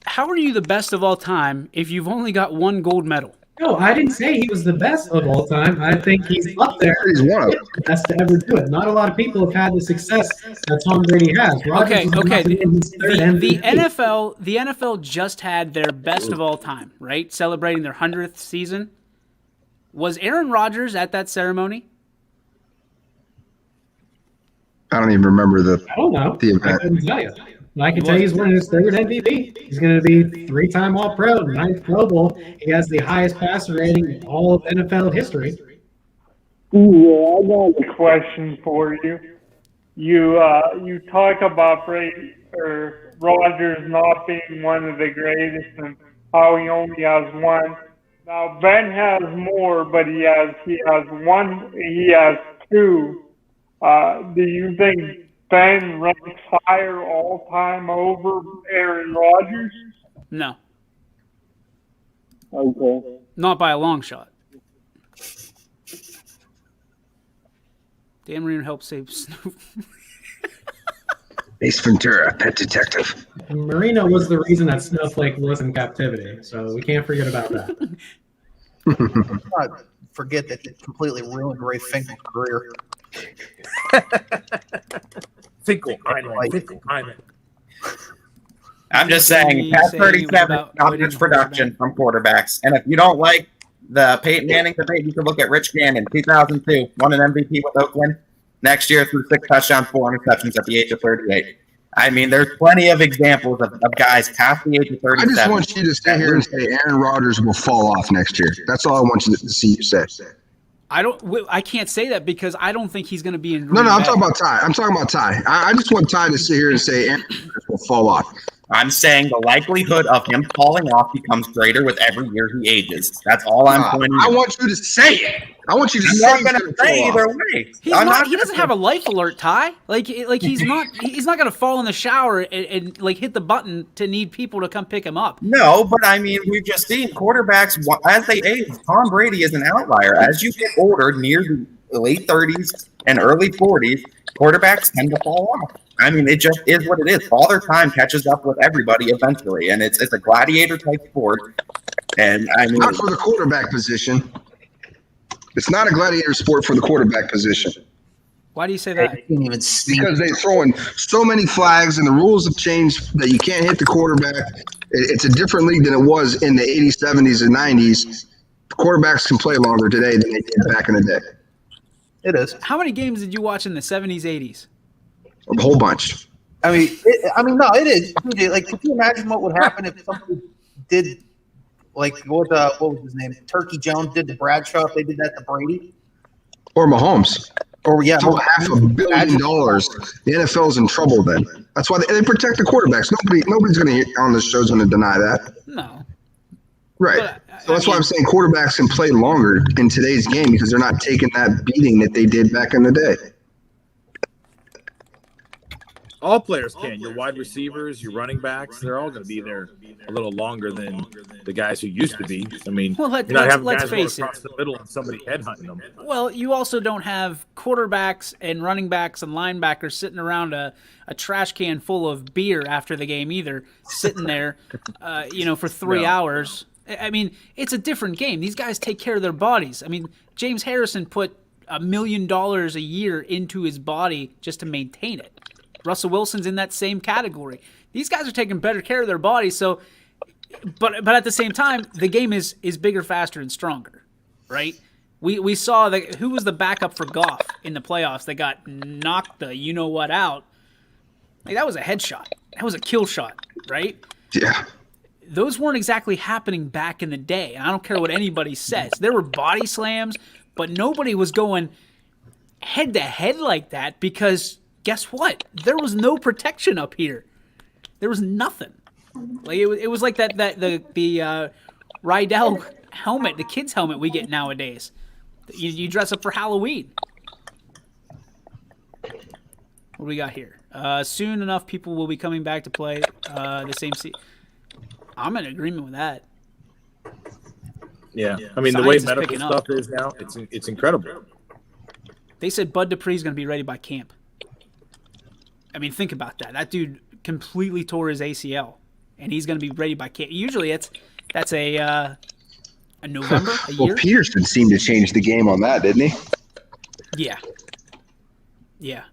How are you the best of all time if you've only got one gold medal? No, I didn't say he was the best of all time. I think he's up there. He's one of them. Best to ever do it. Not a lot of people have had the success that Tom Brady has. Rodgers Okay. is The NFL just had their best of all time, right? Celebrating their 100th season. Was Aaron Rodgers at that ceremony? I don't even remember the event. I couldn't tell you. I can tell you he's winning his third MVP. He's going to be 3-time All-Pro, 9th Pro Bowl. He has the highest passer rating in all of NFL history. Yeah, I got a question for you. You talk about Brady or Rodgers not being one of the greatest and how he only has one. Now Ben has more, but he has two. Do you think Ben ranks higher all time over Aaron Rodgers? No. Okay. Not by a long shot. Dan Marino helped save Snoop. Ace Ventura, Pet Detective. Marino was the reason that Snowflake was in captivity, so we can't forget about that. Not forget that he completely ruined Ray Finkel's career. Finkel. I'm just saying, past 37, not much production from quarterbacks. And if you don't like the Peyton Manning debate, you can look at Rich Gannon, 2002, won an MVP with Oakland. Next year, threw 6 touchdowns, 4 interceptions at the age of 38. I mean, there's plenty of examples of guys past the age of 37. I just want you to sit here and say Aaron Rodgers will fall off next year. That's all I want you to see you say. I can't say that because I don't think he's going to be in. No, I'm talking about Ty. I just want Ty to sit here and say Aaron Rodgers will fall off. I'm saying the likelihood of him falling off becomes greater with every year he ages. That's all I'm pointing I want you to say it. I want you to say I'm not going to say either way. He doesn't have a life alert, Ty. Like he's not going to fall in the shower and like hit the button to need people to come pick him up. No, but I mean, we've just seen quarterbacks as they age. Tom Brady is an outlier. As you get older, near the late 30s and early 40s, quarterbacks tend to fall off. I mean, it just is what it is. Father Time catches up with everybody eventually, and it's a gladiator type sport. And I mean, not for the quarterback position. It's not a gladiator sport for the quarterback position. Why do you say that? Because they're throwing so many flags, and the rules have changed that you can't hit the quarterback. It's a different league than it was in the 80s, 70s, and 90s. Quarterbacks can play longer today than they did back in the day. It is. How many games did you watch in the 70s, 80s? A whole bunch. No, it is. Like, could you imagine what would happen if somebody did, like, what was his name? Turkey Jones did to Bradshaw. If they did that to Brady, or Mahomes, or $500 million. The NFL's in trouble. Then that's why they protect the quarterbacks. Nobody's going to on this show's going to deny that. No. Right. So that's why I'm saying quarterbacks can play longer in today's game because they're not taking that beating that they did back in the day. All players can. Your wide receivers, your running backs, they're all going to be there a little longer than the guys who used to be. I mean, you're not having guys going across the middle and somebody headhunting them. Well, you also don't have quarterbacks and running backs and linebackers sitting around a trash can full of beer after the game either, sitting there, for 3 hours. I mean, it's a different game. These guys take care of their bodies. I mean, James Harrison put $1 million a year into his body just to maintain it. Russell Wilson's in that same category. These guys are taking better care of their bodies. So, but at the same time, the game is bigger, faster, and stronger, right? We saw who was the backup for Goff in the playoffs that got knocked the you-know-what out. Like, that was a headshot. That was a kill shot, right? Yeah. Those weren't exactly happening back in the day. And I don't care what anybody says. There were body slams, but nobody was going head-to-head like that because – guess what? There was no protection up here. There was nothing. Like it was like the Rydell helmet, the kids' helmet we get nowadays. You dress up for Halloween. What do we got here? Soon enough, people will be coming back to play the same season. I'm in agreement with that. Yeah, I mean the way medical stuff is now, it's incredible. They said Bud Dupree's going to be ready by camp. I mean, think about that. That dude completely tore his ACL, and he's going to be ready by camp. Usually, that's a November, a year. Well, Peterson seemed to change the game on that, didn't he? Yeah,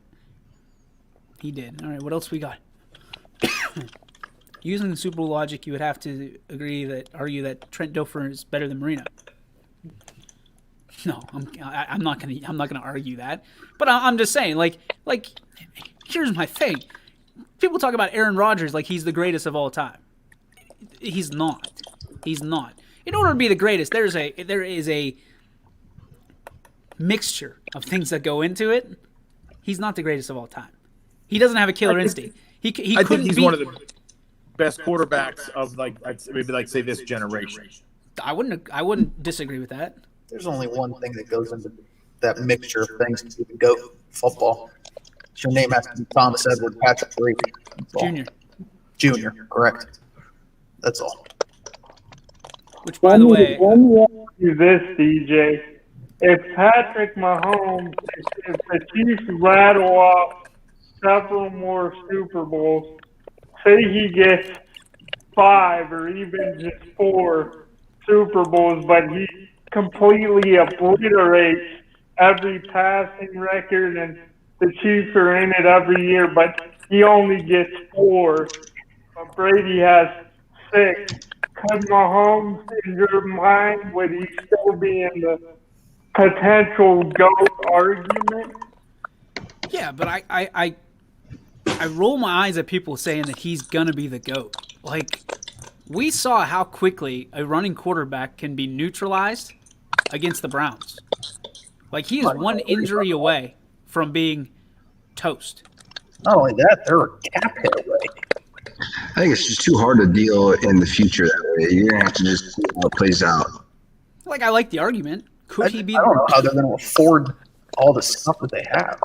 he did. All right, what else we got? Using the Super Bowl logic, you would have to argue that Trent Dilfer is better than Marino. No, I'm not gonna argue that. But I'm just saying, like. Here's my thing. People talk about Aaron Rodgers like he's the greatest of all time. He's not. He's not. In order to be the greatest, there is a mixture of things that go into it. He's not the greatest of all time. He doesn't have a killer instinct. I think he's one of the best quarterbacks of maybe say this generation. I wouldn't disagree with that. There's only one thing that goes into that mixture of things to even go football. Your name has to be Thomas Edward Patrick Reed. Junior, correct. That's all. Which, by the way, let me ask you this, DJ. If Patrick Mahomes, if the Chiefs rattle off several more Super Bowls, say he gets 5 or even just 4 Super Bowls, but he completely obliterates every passing record and the Chiefs are in it every year, but he only gets 4. but Brady has 6. Could Mahomes, in your mind, would he still be in the potential GOAT argument? Yeah, but I roll my eyes at people saying that he's gonna be the GOAT. Like, we saw how quickly a running quarterback can be neutralized against the Browns. Like, he is one injury away from being toast. Not only that, they're a cap hit away. I think it's just too hard to deal in the future that way. You're gonna have to just see how it plays out. Like, I like the argument. Could he be? I don't know how they're going to afford all the stuff that they have.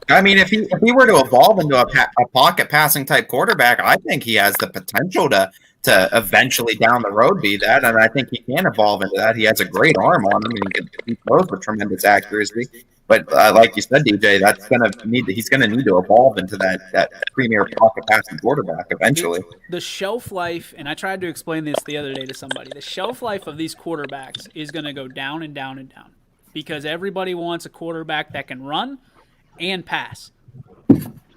I mean, if he were to evolve into a pocket passing type quarterback, I think he has the potential to eventually down the road be that, and I think he can evolve into that. He has a great arm on him, and he throws with tremendous accuracy. But like you said, DJ, he's gonna need to evolve into that premier pocket passing quarterback eventually. The shelf life, and I tried to explain this the other day to somebody, the shelf life of these quarterbacks is going to go down and down and down because everybody wants a quarterback that can run and pass.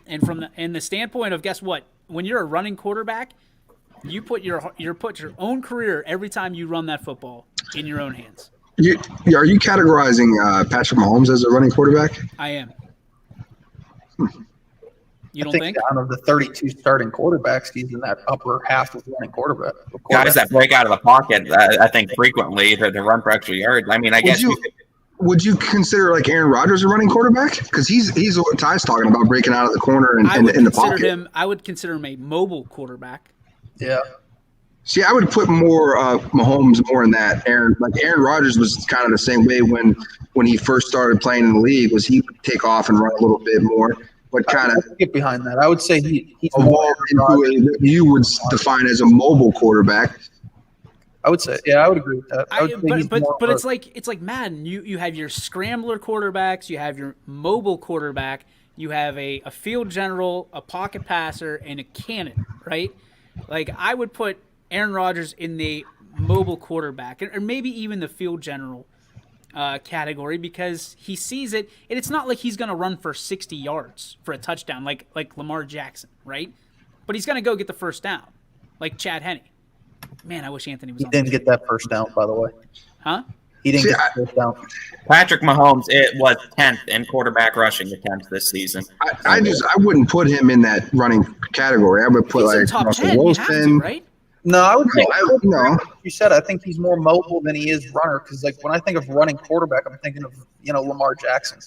And from the standpoint of, guess what? When you're a running quarterback, you put your own career every time you run that football in your own hands. Are you categorizing Patrick Mahomes as a running quarterback? I am. You don't I think out of the 32 starting quarterbacks, he's in that upper half of running quarterback. Guys that break out of the pocket, I think frequently to run for extra yards. I mean, Would you consider like Aaron Rodgers a running quarterback? Because he's what Ty's talking about, breaking out of the corner and in the pocket. I would consider him a mobile quarterback. Yeah. See, I would put more Mahomes more in that. Aaron Rodgers was kind of the same way when he first started playing in the league. Was he would take off and run a little bit more, but kind of get behind that. I would say he's evolved into what you would define as a mobile quarterback. I would say, yeah, I would agree with that. But it's like Madden. You have your scrambler quarterbacks, you have your mobile quarterback, you have a field general, a pocket passer, and a cannon, right? Like, I would put Aaron Rodgers in the mobile quarterback, or maybe even the field general category, because he sees it, and it's not like he's going to run for 60 yards for a touchdown like Lamar Jackson, right? But he's going to go get the first down, like Chad Henne. Man, I wish Anthony was on. He didn't get that first down, by the way. Huh? He didn't get the first down. Patrick Mahomes, it was 10th in quarterback rushing attempts this season. I wouldn't put him in that running category. I would put like Russell Wilson, right? No, I would say no. You said I think he's more mobile than he is runner, because like when I think of running quarterback, I'm thinking of Lamar Jackson.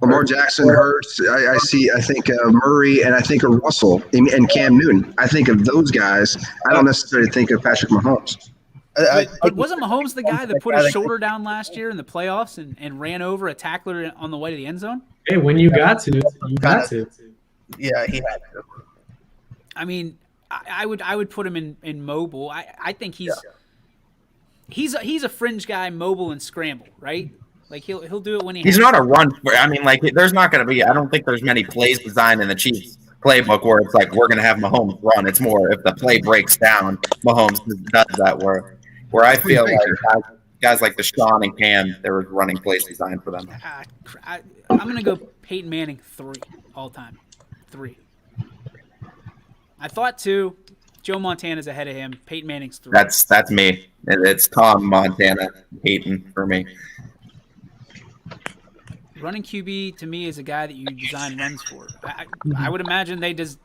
Lamar Jackson, Hurts. I think Murray, and I think of Russell and Cam Newton. I think of those guys. I don't necessarily think of Patrick Mahomes. Wasn't Mahomes the guy that put his shoulder down last year in the playoffs and ran over a tackler on the way to the end zone? Hey, when you got to, you got to. Yeah, he had to. I mean, I would put him in mobile. I think he's a fringe guy, mobile and scramble, right? Like he'll do it when he's not a run. I mean, like there's not going to be. I don't think there's many plays designed in the Chiefs playbook where it's like we're going to have Mahomes run. It's more if the play breaks down, Mahomes does that. Where I feel like guys like Deshaun and Cam, there was running plays designed for them. I'm going to go Peyton Manning 3 all time. 3. I thought 2. Joe Montana's ahead of him. Peyton Manning's 3. That's me. It's Tom, Montana, Peyton for me. Running QB to me is a guy that you design runs for. I would imagine they just.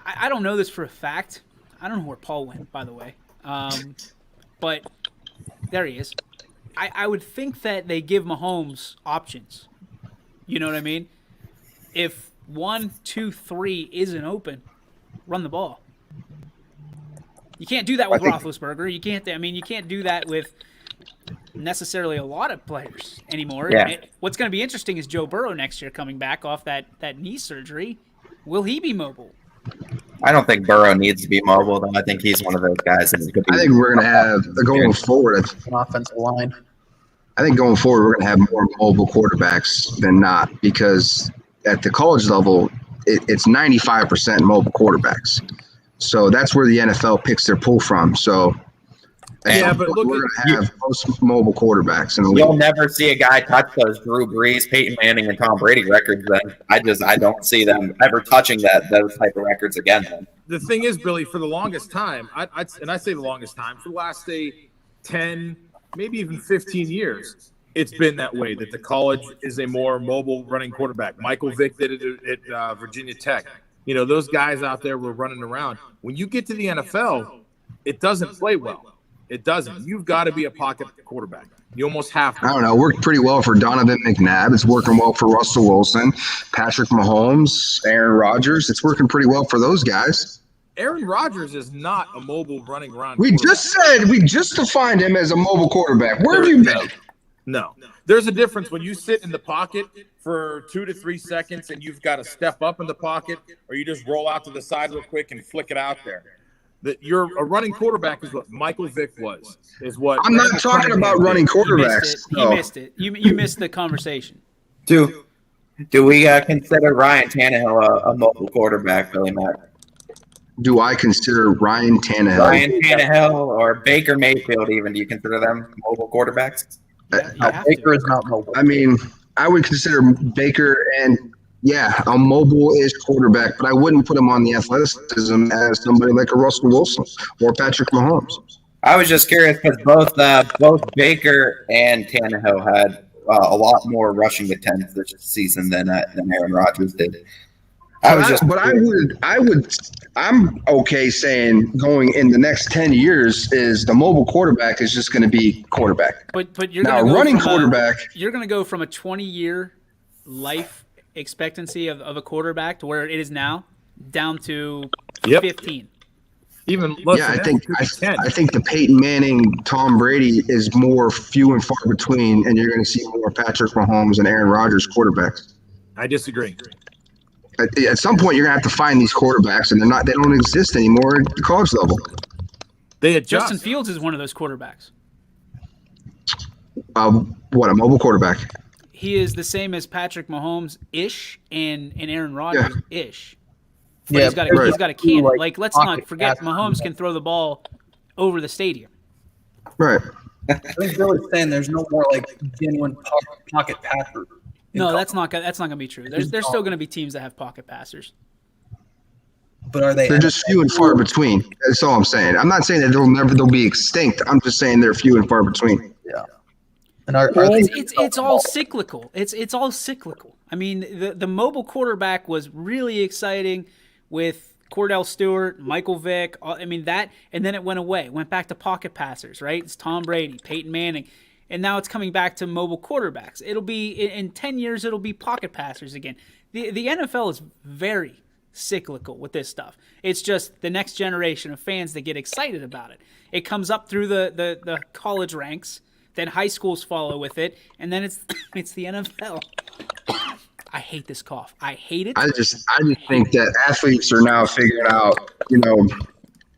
I don't know this for a fact. I don't know where Paul went, by the way. But there he is. I would think that they give Mahomes options. You know what I mean? If 1, 2, 3 isn't open, run the ball. You can't do that with Roethlisberger. You can't do that with necessarily a lot of players anymore. Yeah. What's going to be interesting is Joe Burrow next year coming back off that knee surgery. Will he be mobile? I don't think Burrow needs to be mobile, though. I think he's one of those guys. I think we're going to have, going forward, an offensive line. I think going forward, we're going to have more mobile quarterbacks than not, because at the college level, it's 95% mobile quarterbacks. So that's where the NFL picks their pull from. So but look, we're going to have most mobile quarterbacks in the league. You'll never see a guy touch those Drew Brees, Peyton Manning, and Tom Brady records. Then I don't see them ever touching those type of records again. Then the thing is, Billy, for the longest time, I say the longest time, for the last, say, 10, maybe even 15 years, it's been that way, that the college is a more mobile running quarterback. Michael Vick did it at Virginia Tech. You know, those guys out there were running around. When you get to the NFL, it doesn't play well. It doesn't. You've got to be a pocket quarterback. You almost have to. I don't know. It worked pretty well for Donovan McNabb. It's working well for Russell Wilson, Patrick Mahomes, Aaron Rodgers. It's working pretty well for those guys. Aaron Rodgers is not a mobile running around. We just defined him as a mobile quarterback. Where have you been? No. There's a difference when you sit in the pocket for 2 to 3 seconds and you've got to step up in the pocket, or you just roll out to the side real quick and flick it out there. That you're a running quarterback is what Michael Vick was. Is what I'm not talking about running quarterbacks. You missed it. You missed the conversation. Do we consider Ryan Tannehill a mobile quarterback, Billy Mack? Do I consider Ryan Tannehill or Baker Mayfield even? Do you consider them mobile quarterbacks? Baker is not mobile. I mean, I would consider Baker a mobile-ish quarterback, but I wouldn't put him on the athleticism as somebody like a Russell Wilson or Patrick Mahomes. I was just curious because both Baker and Tannehill had a lot more rushing attempts this season than Aaron Rodgers did. I'm okay saying going in the next 10 years is the mobile quarterback is just going to be quarterback. But you're now gonna go running from quarterback. You're going to go from a 20-year life expectancy of a quarterback to where it is now down to 15. Even less I think the Peyton Manning, Tom Brady is more few and far between, and you're going to see more Patrick Mahomes and Aaron Rodgers quarterbacks. I disagree. At some point, you're going to have to find these quarterbacks, and they don't exist anymore at the college level. They adjust. Justin Fields is one of those quarterbacks. What, a mobile quarterback? He is the same as Patrick Mahomes-ish and Aaron Rodgers-ish. But he's got a cannon. Like, let's not forget, Mahomes can throw the ball over the stadium. Right. I think Billy's saying there's no more like genuine pocket passer. No, that's not gonna be true. There's still gonna be teams that have pocket passers. But are they? They're just few and far between. That's all I'm saying. I'm not saying that they'll be extinct. I'm just saying they're few and far between. Yeah. And it's all cyclical. It's all cyclical. I mean, the mobile quarterback was really exciting with Cordell Stewart, Michael Vick. I mean that, and then it went away. Went back to pocket passers. Right? It's Tom Brady, Peyton Manning. And now it's coming back to mobile quarterbacks. It'll be in 10 years. It'll be pocket passers again. The NFL is very cyclical with this stuff. It's just the next generation of fans that get excited about it. It comes up through the college ranks, then high schools follow with it, and then it's the NFL. I hate this cough. I hate it. I just think that athletes are now figuring out,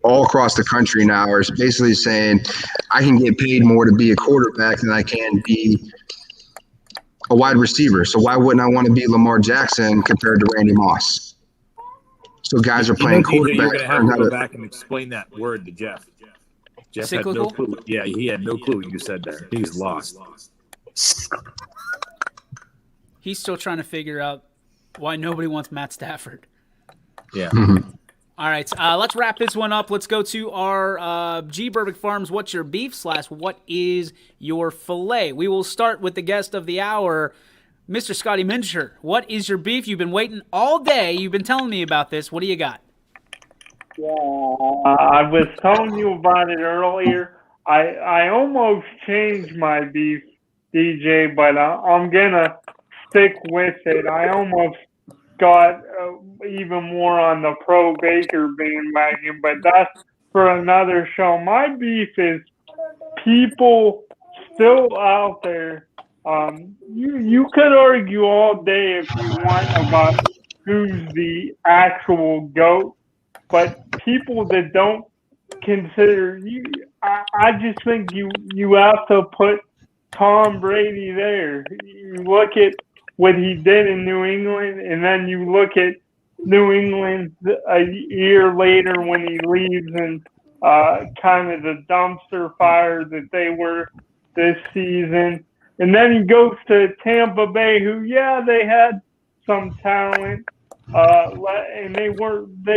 all across the country now are basically saying I can get paid more to be a quarterback than I can be a wide receiver. So why wouldn't I want to be Lamar Jackson compared to Randy Moss? So guys are playing quarterback. You're going to have to go back and explain that word to Jeff. Jeff had no clue. Yeah, he had no clue what you said there. He's lost. He's still trying to figure out why nobody wants Matt Stafford. Yeah. All right, let's wrap this one up. Let's go to our G. Burbick Farms What's Your Beef / What Is Your Filet? We will start with the guest of the hour, Mr. Scotty Mincher. What is your beef? You've been waiting all day. You've been telling me about this. What do you got? Yeah, I was telling you about it earlier. I almost changed my beef, DJ, but I'm going to stick with it. I almost got even more on the pro Baker bandwagon, but that's for another show. My beef is people still out there. You could argue all day if you want about who's the actual GOAT, but people that don't consider you, I just think you have to put Tom Brady there. You look at what he did in New England, and then you look at New England a year later when he leaves and kind of the dumpster fire that they were this season. And then he goes to Tampa Bay, who, they had some talent, and they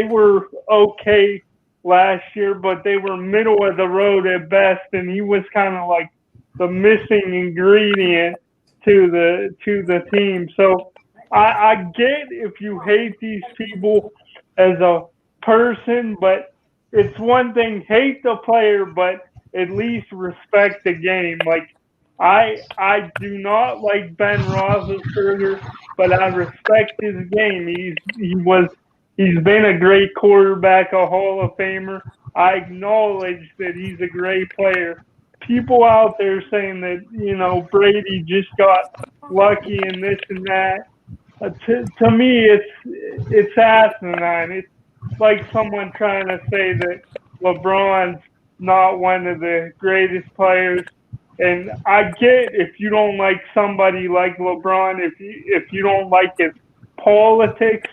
were okay last year, but they were middle of the road at best, and he was kind of like the missing ingredient to the team. So I get if you hate these people as a person, but it's one thing hate the player, but at least respect the game. Like I do not like Ben Roethlisberger, but I respect his game. He's been a great quarterback, a Hall of Famer. I acknowledge that he's a great player. People out there saying that Brady just got lucky and this and that. To me, it's asinine. It's like someone trying to say that LeBron's not one of the greatest players. And I get if you don't like somebody like LeBron, if you don't like his politics,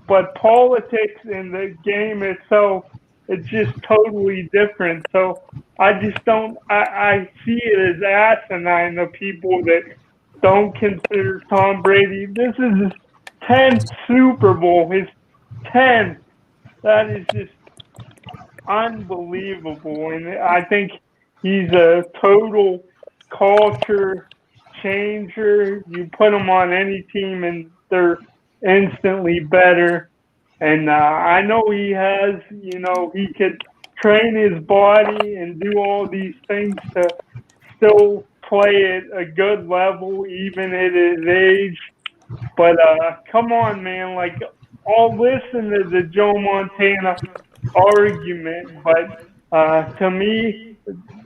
but politics in the game itself, it's just totally different. So I just don't. I see it as asinine, the people that don't consider Tom Brady. This is his 10th Super Bowl, his 10th. That is just unbelievable, and I think he's a total culture changer. You put him on any team, and they're instantly better. And I know he has, he could train his body and do all these things to still play at a good level, even at his age. But come on, man. Like, I'll listen to the Joe Montana argument, but to me,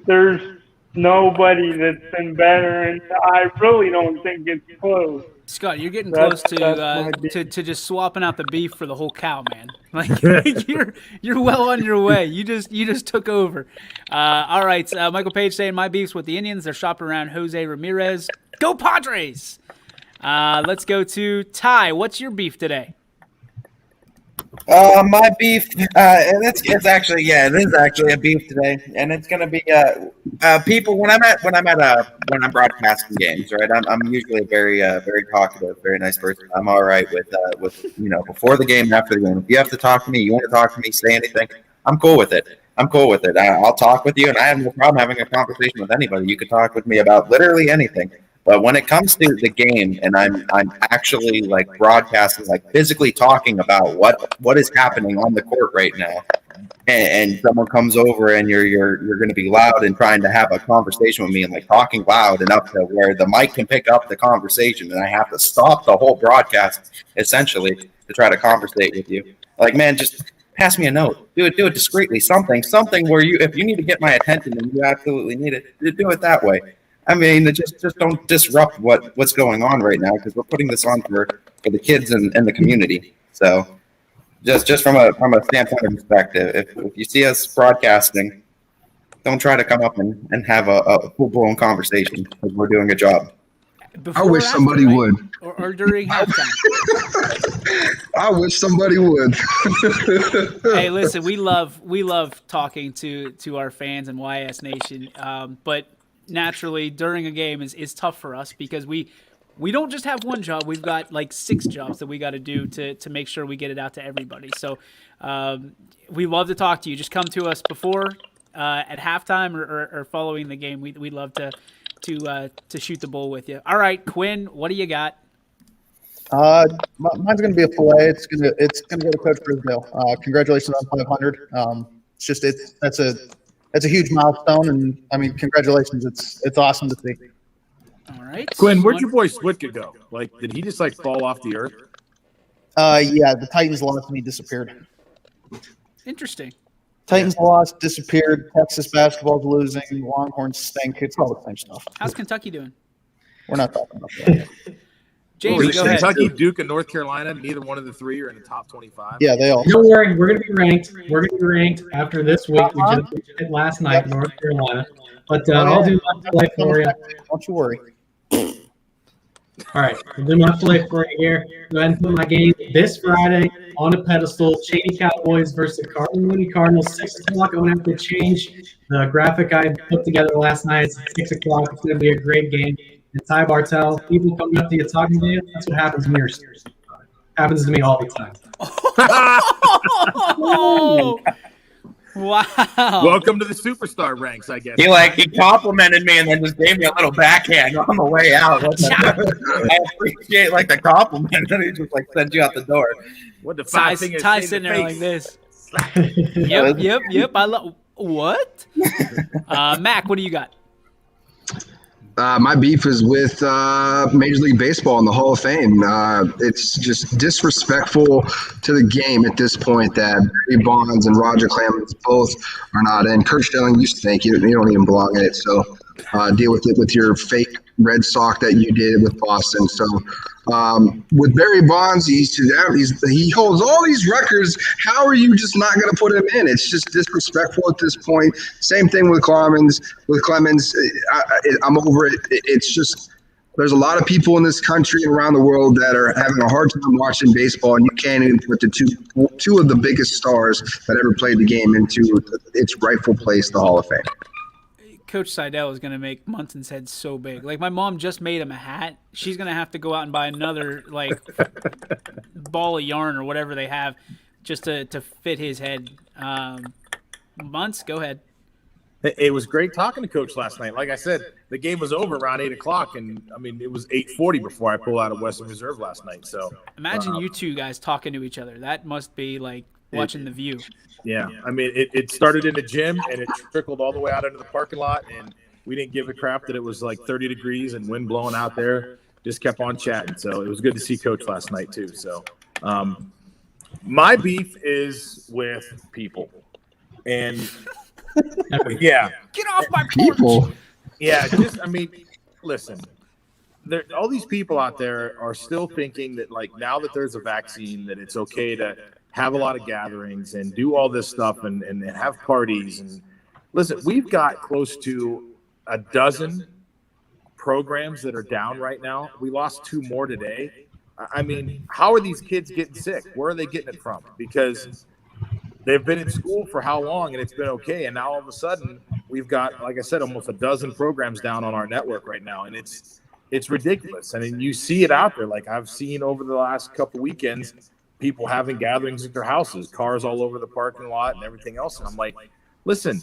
there's nobody that's been better, and I really don't think it's close. Scott, you're getting close to just swapping out the beef for the whole cow, man. Like you're well on your way. You just took over. All right, Michael Page saying my beef's with the Indians. They're shopping around Jose Ramirez. Go Padres! Let's go to Ty. What's your beef today? My beef, it is actually a beef today, and it's gonna be people when I'm broadcasting games, right? I'm usually a very talkative, very nice person. I'm all right with before the game, after the game. If you have to talk to me, you want to talk to me, say anything, I'm cool with it. I'll talk with you, and I have no problem having a conversation with anybody. You could talk with me about literally anything. But when it comes to the game, and I'm actually like broadcasting, like physically talking about what is happening on the court right now, and someone comes over and you're going to be loud and trying to have a conversation with me and like talking loud enough to where the mic can pick up the conversation, and I have to stop the whole broadcast essentially to try to conversate with you. Like, man, just pass me a note. Do it discreetly. Something where if you need to get my attention and you absolutely need it, do it that way. I mean, just don't disrupt what's going on right now, because we're putting this on for the kids and the community. So just from a standpoint of perspective, if you see us broadcasting, don't try to come up and have a full-blown conversation, because we're doing a job. I wish somebody would. Or during halftime. I wish somebody would. Hey, listen, we love talking to our fans and YS Nation, but naturally during a game is tough for us, because we don't just have one job. We've got like 6 jobs that we got to do to make sure we get it out to everybody. So we love to talk to you. Just come to us before, at halftime, or following the game. We'd love to shoot the bull with you. All right, Quinn, what do you got? Mine's going to be a filet. It's going to go to Coach Brisdale. Congratulations on 500. That's a huge milestone, and I mean, congratulations. It's awesome to see. All right, Quinn, where'd your boy Switka go? Like, did he just fall off the earth? Yeah, the Titans lost and he disappeared. Interesting. Titans lost, disappeared. Texas basketball's losing. Longhorns stink. It's all the same stuff. How's Kentucky doing? We're not talking about that. James, go ahead. Kentucky, Duke, and North Carolina, neither one of the 3 are in the top 25. Yeah, they all. Don't worry, we're going to be ranked. We're going to be ranked after this week. We just did it last night, North Carolina. But I'll do my play for you. Don't you worry. All right, I'll do my play for you here. Go ahead and put my game this Friday on a pedestal. Shady Cowboys versus the Moody Cardinals, 6 o'clock. I'm going to have to change the graphic I put together last night. It's 6 o'clock. It's going to be a great game. And Ty Bartel, people coming up to you talking to you. That's what happens when you're serious. Happens to me all the time. Oh, wow. Welcome to the superstar ranks, I guess. He complimented me and then just gave me a little backhand on the way out. I appreciate like the compliment, and he just like sent you out the door. What the Ty's sitting there like this. Yep. I love what? Mac, what do you got? My beef is with Major League Baseball and the Hall of Fame. It's just disrespectful to the game at this point that Barry Bonds and Roger Clemens both are not in. Kurt Schilling used to think you don't even belong in it. So deal with it with your fake Red Sox that you did with Boston. So with Barry Bonds, he holds all these records. How are you just not going to put him in? It's just disrespectful at this point. Same thing with Clemens. I'm over it. It's just there's a lot of people in this country and around the world that are having a hard time watching baseball, and you can't even put the two of the biggest stars that ever played the game into its rightful place, the Hall of Fame. Coach Seidel is going to make Munson's head so big. Like, my mom just made him a hat. She's going to have to go out and buy another, like, ball of yarn or whatever they have just to fit his head. Muntz, go ahead. It was great talking to Coach last night. Like I said, the game was over around 8 o'clock, and, I mean, it was 8:40 before I pulled out of Western Reserve last night. So imagine you two guys talking to each other. That must be like watching The View. Yeah, I mean, it started in the gym, and it trickled all the way out into the parking lot, and we didn't give a crap that it was like 30 degrees and wind blowing out there. Just kept on chatting. So it was good to see Coach last night, too. So my beef is with people. And, yeah. Get off my porch! Yeah, listen. All these people out there are still thinking that, like, now that there's a vaccine, that it's okay to have a lot of gatherings and do all this stuff and have parties. And listen, we've got close to a dozen programs that are down right now. We lost 2 more today. I mean, how are these kids getting sick? Where are they getting it from? Because they've been in school for how long and it's been okay. And now all of a sudden we've got, like I said, almost a dozen programs down on our network right now. And it's ridiculous. I mean, you see it out there. Like I've seen over the last couple weekends, people having gatherings at their houses, cars all over the parking lot and everything else. And I'm like, listen,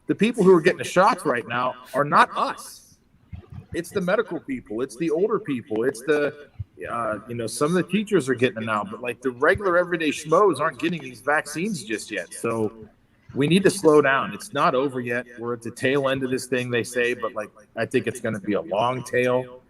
the people who are getting the shots right now are not us. It's the medical people. It's the older people. It's the, some of the teachers are getting it now, but like the regular everyday schmoes aren't getting these vaccines just yet. So we need to slow down. It's not over yet. We're at the tail end of this thing, they say, but like, I think it's going to be a long tail.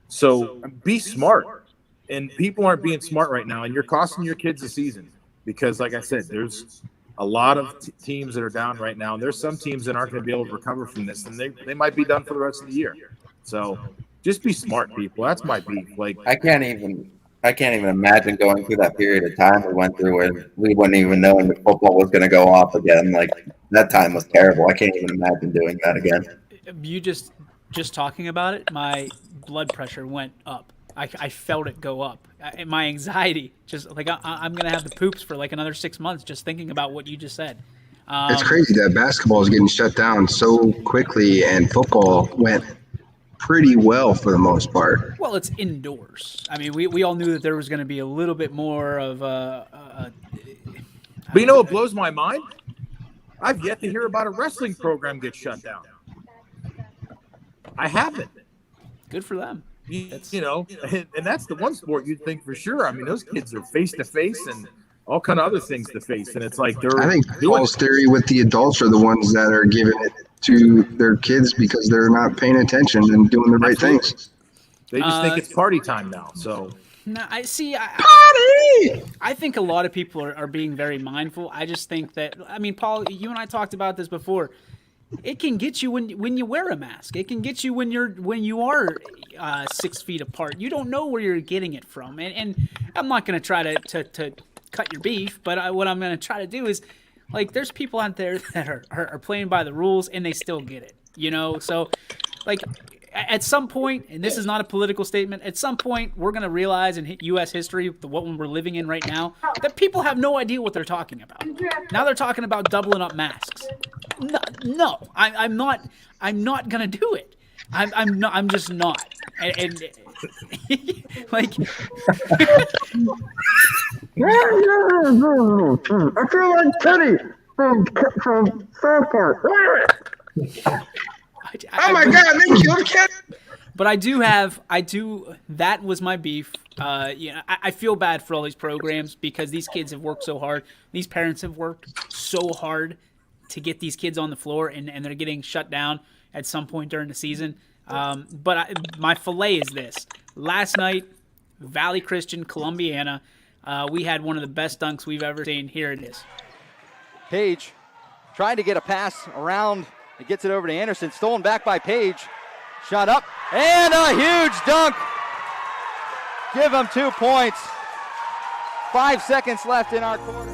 So be smart. And people aren't being smart right now, and you're costing your kids a season because, like I said, there's a lot of teams that are down right now. And there's some teams that aren't going to be able to recover from this, and they might be done for the rest of the year. So just be smart, people. That's my beef. Like I can't even imagine going through that period of time we went through where we wouldn't even know when the football was going to go off again. Like that time was terrible. I can't even imagine doing that again. You just talking about it, my blood pressure went up. I felt it go up. My anxiety, just like I'm going to have the poops for like another 6 months just thinking about what you just said. It's crazy that basketball is getting shut down so quickly and football went pretty well for the most part. Well, it's indoors. I mean, we all knew that there was going to be a little bit more of But you know what blows my mind? I've yet to hear about a wrestling program get shut down. I haven't. Good for them. And that's the one sport you'd think for sure. I mean, those kids are face to face and all kind of other things to face, and it's like I think Paul's theory with the adults are the ones that are giving it to their kids because they're not paying attention and doing the right things. They just think it's party time now. So no, I think a lot of people are being very mindful. I just think that, I mean, Paul, you and I talked about this before. It can get you when you wear a mask. It can get you when you are 6 feet apart. You don't know where you're getting it from. And I'm not going to try to cut your beef, but what I'm going to try to do is, like, there's people out there that are playing by the rules and they still get it. So like at some point, and this is not a political statement, at some point we're going to realize in U.S. history, what we're living in right now, that people have no idea what they're talking about. Now they're talking about doubling up masks. No, I'm not going to do it. I'm just not. And like I feel like Teddy from South Park. Oh my God, they killed Kenny. But that was my beef. I feel bad for all these programs because these kids have worked so hard. These parents have worked so hard to get these kids on the floor, and they're getting shut down at some point during the season. My fillet is this. Last night, Valley Christian, Columbiana, we had one of the best dunks we've ever seen. Here it is. Page trying to get a pass around. It gets it over to Anderson. Stolen back by Page. Shot up. And a huge dunk. Give them 2 points. 5 seconds left in our quarter.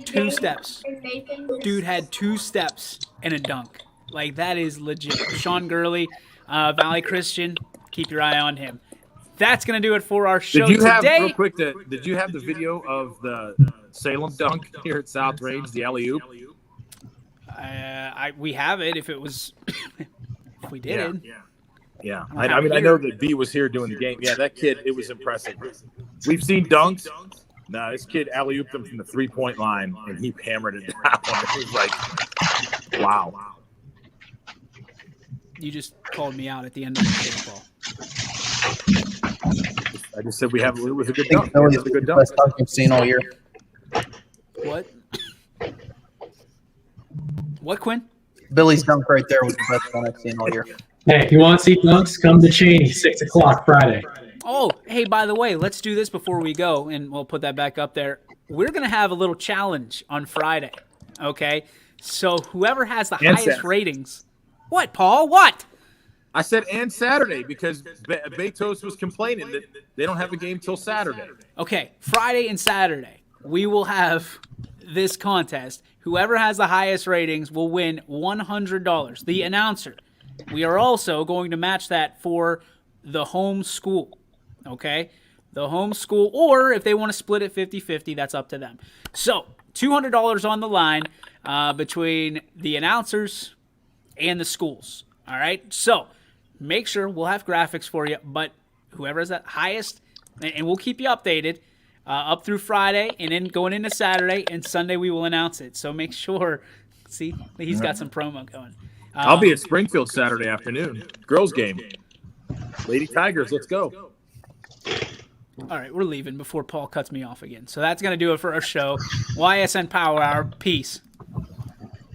Two steps. Dude had 2 steps and a dunk. Like, that is legit. Sean Gurley, Valley Christian, keep your eye on him. That's going to do it for our show Did you have, today. real quick, did you have the video of the Salem dunk here at South Range, the alley-oop? We have it if it was if we did. Yeah. I mean, I know that B was here doing the game. Yeah, that kid, it was impressive. We've seen dunks. No, this kid alley-ooped him from the three-point line, and he hammered it down. It was like, wow. You just called me out at the end of the football. I just said it was a good dunk. Billy's It was a good the dunk. best dunk I've seen all year. What? What, Quinn? Billy's dunk right there was the best one I've seen all year. Hey, if you want to see dunks, come to Cheney, 6 o'clock Friday. Oh, hey, by the way, let's do this before we go, and we'll put that back up there. We're going to have a little challenge on Friday, okay? So whoever has the highest ratings. What, Paul? What? I said and Saturday because Betos was complaining that they don't have a game till Saturday. Okay, Friday and Saturday, we will have this contest. Whoever has the highest ratings will win $100. The announcer. We are also going to match that for the home school, okay? The home school, or if they want to split it 50-50, that's up to them. So, $200 on the line between the announcers and the schools, all right? So, make sure we'll have graphics for you, but whoever has that highest, and we'll keep you updated up through Friday, and then going into Saturday, and Sunday we will announce it. So make sure, see, he's got some promo going. I'll be at Springfield Saturday afternoon. Girls game. Lady Tigers, let's go. All right, we're leaving before Paul cuts me off again. So that's going to do it for our show. YSN Power Hour. Peace.